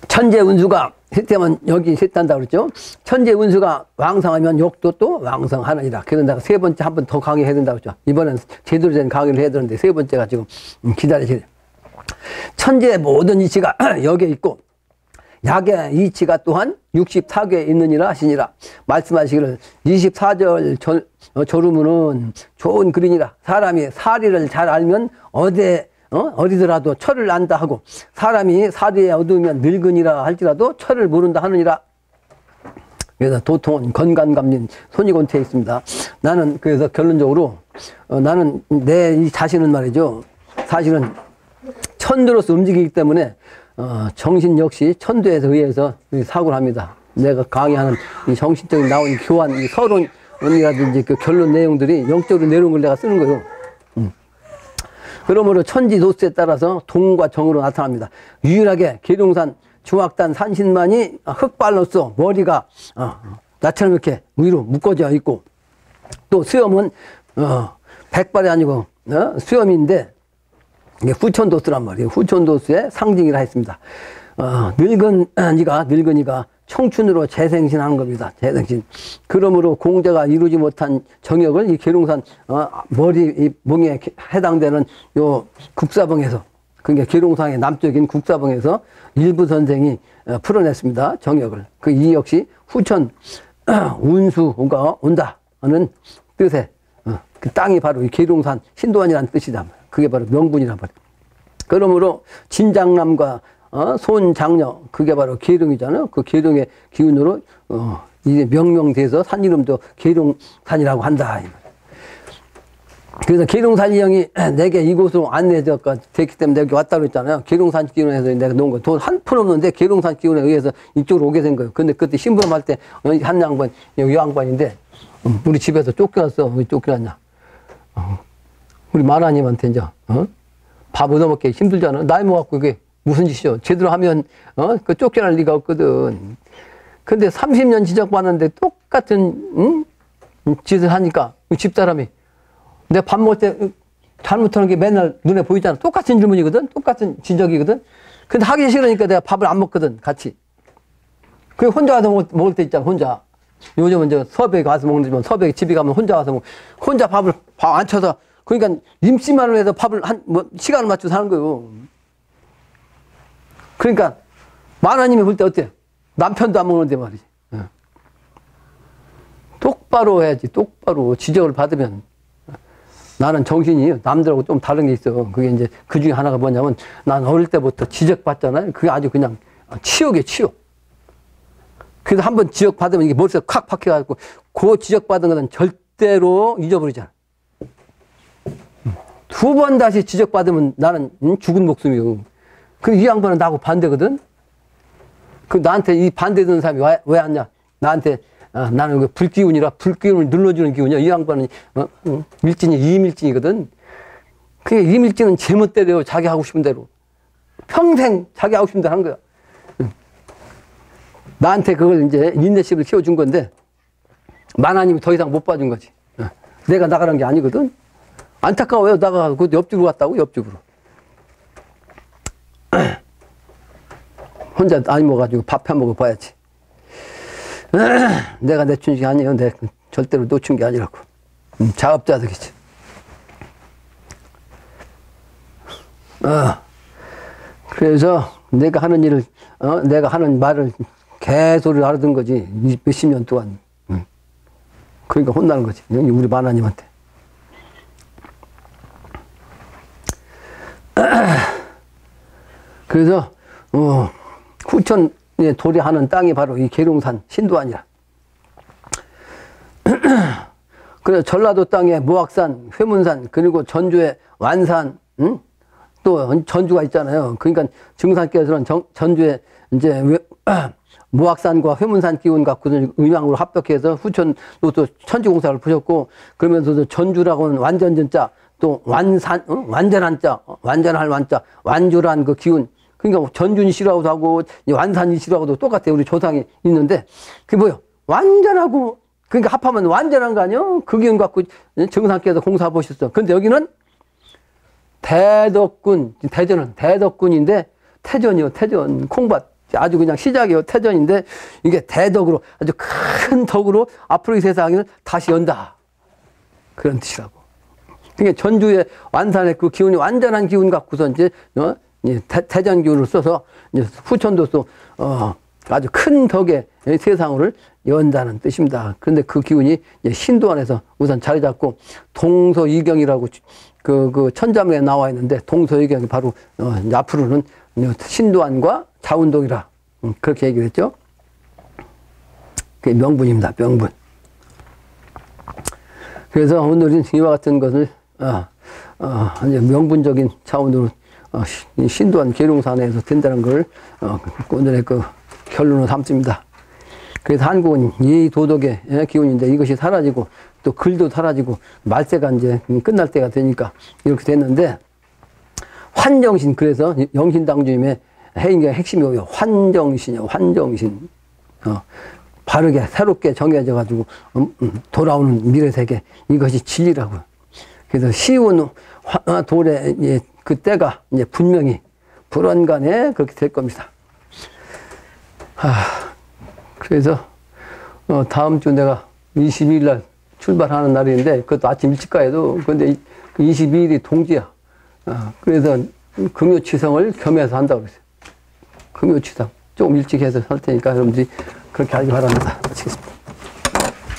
천재 운수가 쇠퇴하면 여기 쇠퇴한다고 그랬죠. 천재 운수가 왕성하면 욕도 또 왕성하느니라. 그래서 내가 3번째 한 번 더 강의해야 된다고 했죠. 이번엔 제대로 된 강의를 해야 되는데 3번째가 지금 기다리시네. 천재의 모든 이치가 여기에 있고 약의 이치가 또한 64개에 있느니라 하시니라. 말씀하시기를 24절 졸음은 좋은 글이니라. 사람이 사리를 잘 알면 어디더라도 철을 안다 하고 사람이 사리에 얻으면 늙으니라 할지라도 철을 모른다 하느니라. 그래서 도통은 건강감린 손이곤태에 있습니다. 나는 그래서 결론적으로 나는 내 이 자신은 말이죠. 사실은 천도로서 움직이기 때문에 정신 역시 천도에 의해서 사고를 합니다. 내가 강의하는 이 정신적인 나온 교환, 이 서론이라든지 그 결론 내용들이 영적으로 내려온 걸 내가 쓰는 거예요. 그러므로 천지도수에 따라서 동과 정으로 나타납니다. 유일하게 계룡산 중학단 산신만이 흑발로서 머리가 나처럼 이렇게 위로 묶어져 있고 또 수염은 백발이 아니고 수염인데 이게 후천도수란 말이에요. 후천도수의 상징이라 했습니다. 늙은이가 청춘으로 재생신하는 겁니다. 재생신. 그러므로 공자가 이루지 못한 정역을 이 계룡산 이 몽에 해당되는 요 국사봉에서 그게 계룡산의 남쪽인 국사봉에서 일부 선생이 풀어냈습니다. 정역을. 이 역시 후천 운수가 온다는 뜻의 그 땅이 바로 이 계룡산 신도안이라는 뜻이다. 그게 바로 명분이란 말이에요. 그러므로 진장남과 손장녀 그게 바로 계룡이잖아요. 그 계룡의 기운으로 이제 명명돼서 산 이름도 계룡산이라고 한다. 그래서 계룡산 형이 내게 이곳으로 안내됐기 때문에 여기 왔다고 했잖아요. 계룡산 기운에서 내가 놓은 거. 돈 한 푼 없는데 계룡산 기운에 의해서 이쪽으로 오게 된 거예요. 근데 그때 신부름할 때 한 양반, 이 양반인데 우리 집에서 쫓겨났어. 왜 쫓겨났냐. 우리 마나님한테 이제 밥 얻어먹기 힘들잖아. 나이 먹었고 그게 무슨 짓이요. 제대로 하면 그 쫓겨날 리가 없거든. 근데 30년 지적받았는데 똑같은 짓을 하니까 집사람이 내가 밥 먹을 때 잘못하는 게 맨날 눈에 보이잖아. 똑같은 질문이거든. 똑같은 지적이거든. 근데 하기 싫으니까 내가 밥을 안 먹거든. 같이. 그 혼자 와서 먹을 때 있잖아. 혼자. 요즘은 저 서백에 가서 먹는지만 서백에 집에 가면 혼자 와서 혼자 밥 안 쳐서 그러니까 임시만을 해서 밥을 시간을 맞춰서 하는 거예요. 그러니까 만화님이 볼 때 어때? 남편도 안 먹는데 말이지. 똑바로 해야지. 똑바로 지적을 받으면 나는 정신이 남들하고 좀 다른 게 있어. 그게 이제 그 중에 하나가 뭐냐면 난 어릴 때부터 지적받잖아요. 그게 아주 그냥 치욕이에요, 치욕. 그래서 한번 지적받으면 이게 머릿속에 콱 박혀가지고 그 지적받은 것은 절대로 잊어버리잖아. 두 번 다시 지적받으면 나는 죽은 목숨이요. 그 이 양반은 나하고 반대거든? 그 나한테 이 반대되는 사람이 왜 왔냐? 나한테 나는 그 불기운이라 불기운을 눌러주는 기운이야. 이 양반은 밀진이 이밀진이거든. 그게 이밀진은 제멋대로요. 자기 하고 싶은 대로. 평생 자기 하고 싶은 대로 한 거야. 나한테 그걸 이제 인내심을 키워준 건데 만화님이 더 이상 못 봐준 거지. 내가 나가는 게 아니거든. 안타까워요. 나가 그 옆집으로 갔다고 옆집으로. 혼자 안 먹어가지고 밥 해 먹어 봐야지. 내가 내춘 게 아니에요. 내가 절대로 놓친 게 아니라고. 자업자득이지. 그래서 내가 하는 일을, 내가 하는 말을 개소리를 알아듣는 거지. 몇십 년 동안. 그러니까 혼나는 거지. 우리 만화님한테. 그래서, 후천에 도래하는 땅이 바로 이 계룡산 신도안이라. 그래서 전라도 땅에 무악산, 회문산, 그리고 전주의 완산, 또 전주가 있잖아요. 그러니까 증산께서는 전주에 이제 무악산과 회문산 기운 갖고 의왕으로 합격해서 후천도 또 천지공사를 부셨고, 그러면서도 전주라고는 완전전자, 또 완산, 완전한 자, 완전할 완자, 완주란 그 기운. 그러니까 전준이시라고도 하고 완산이시라고도 똑같아요. 우리 조상이 있는데 그게 뭐요? 완전하고 그러니까 합하면 완전한 거 아니요? 그 기운 갖고 정상께서 공사 보셨어. 근데 여기는 대덕군, 대전은 대덕군인데 태전이요. 태전 콩밭 아주 그냥 시작이요. 태전인데 이게 대덕으로 아주 큰 덕으로 앞으로 이 세상을 다시 연다. 그런 뜻이라고. 그러니까 전주의 완산의 그 기운이 완전한 기운 갖고서 이제 태전 기운을 써서 이제 후천도서 아주 큰 덕의 세상을 연다는 뜻입니다. 그런데 그 기운이 이제 신도안에서 우선 자리 잡고 동서이경이라고 그 천자문에 나와 있는데 동서이경이 바로 앞으로는 신도안과 자운동이라 그렇게 얘기를 했죠. 그게 명분입니다. 명분. 그래서 오늘은 이와 같은 것을 이제 명분적인 차원으로 신도안 계룡산에서 된다는 걸 오늘의 그 결론으로 삼습니다. 그래서 한국은 이 도덕의 기운인데 이것이 사라지고 또 글도 사라지고 말세가 이제 끝날 때가 되니까 이렇게 됐는데 환정신, 그래서 영신당주임의 해인경의 핵심이 뭐예요? 환정신이요. 환정신. 바르게 새롭게 정해져 가지고 돌아오는 미래세계, 이것이 진리라고. 그래서 시운 도래 그 때가 이제 분명히 불언간에 그렇게 될 겁니다. 그래서 다음 주 내가 22일 날 출발하는 날인데 그것도 아침 일찍 가야도. 근데 22일이 동지야. 그래서 금요치성을 겸해서 한다고 그랬어요. 금요치성 조금 일찍 해서 할 테니까 여러분들이 그렇게 하기 바랍니다. 마치겠습니다.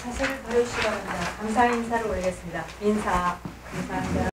자세를 바르시기 바랍니다. 감사 인사를 올리겠습니다. 인사. 감사합니다.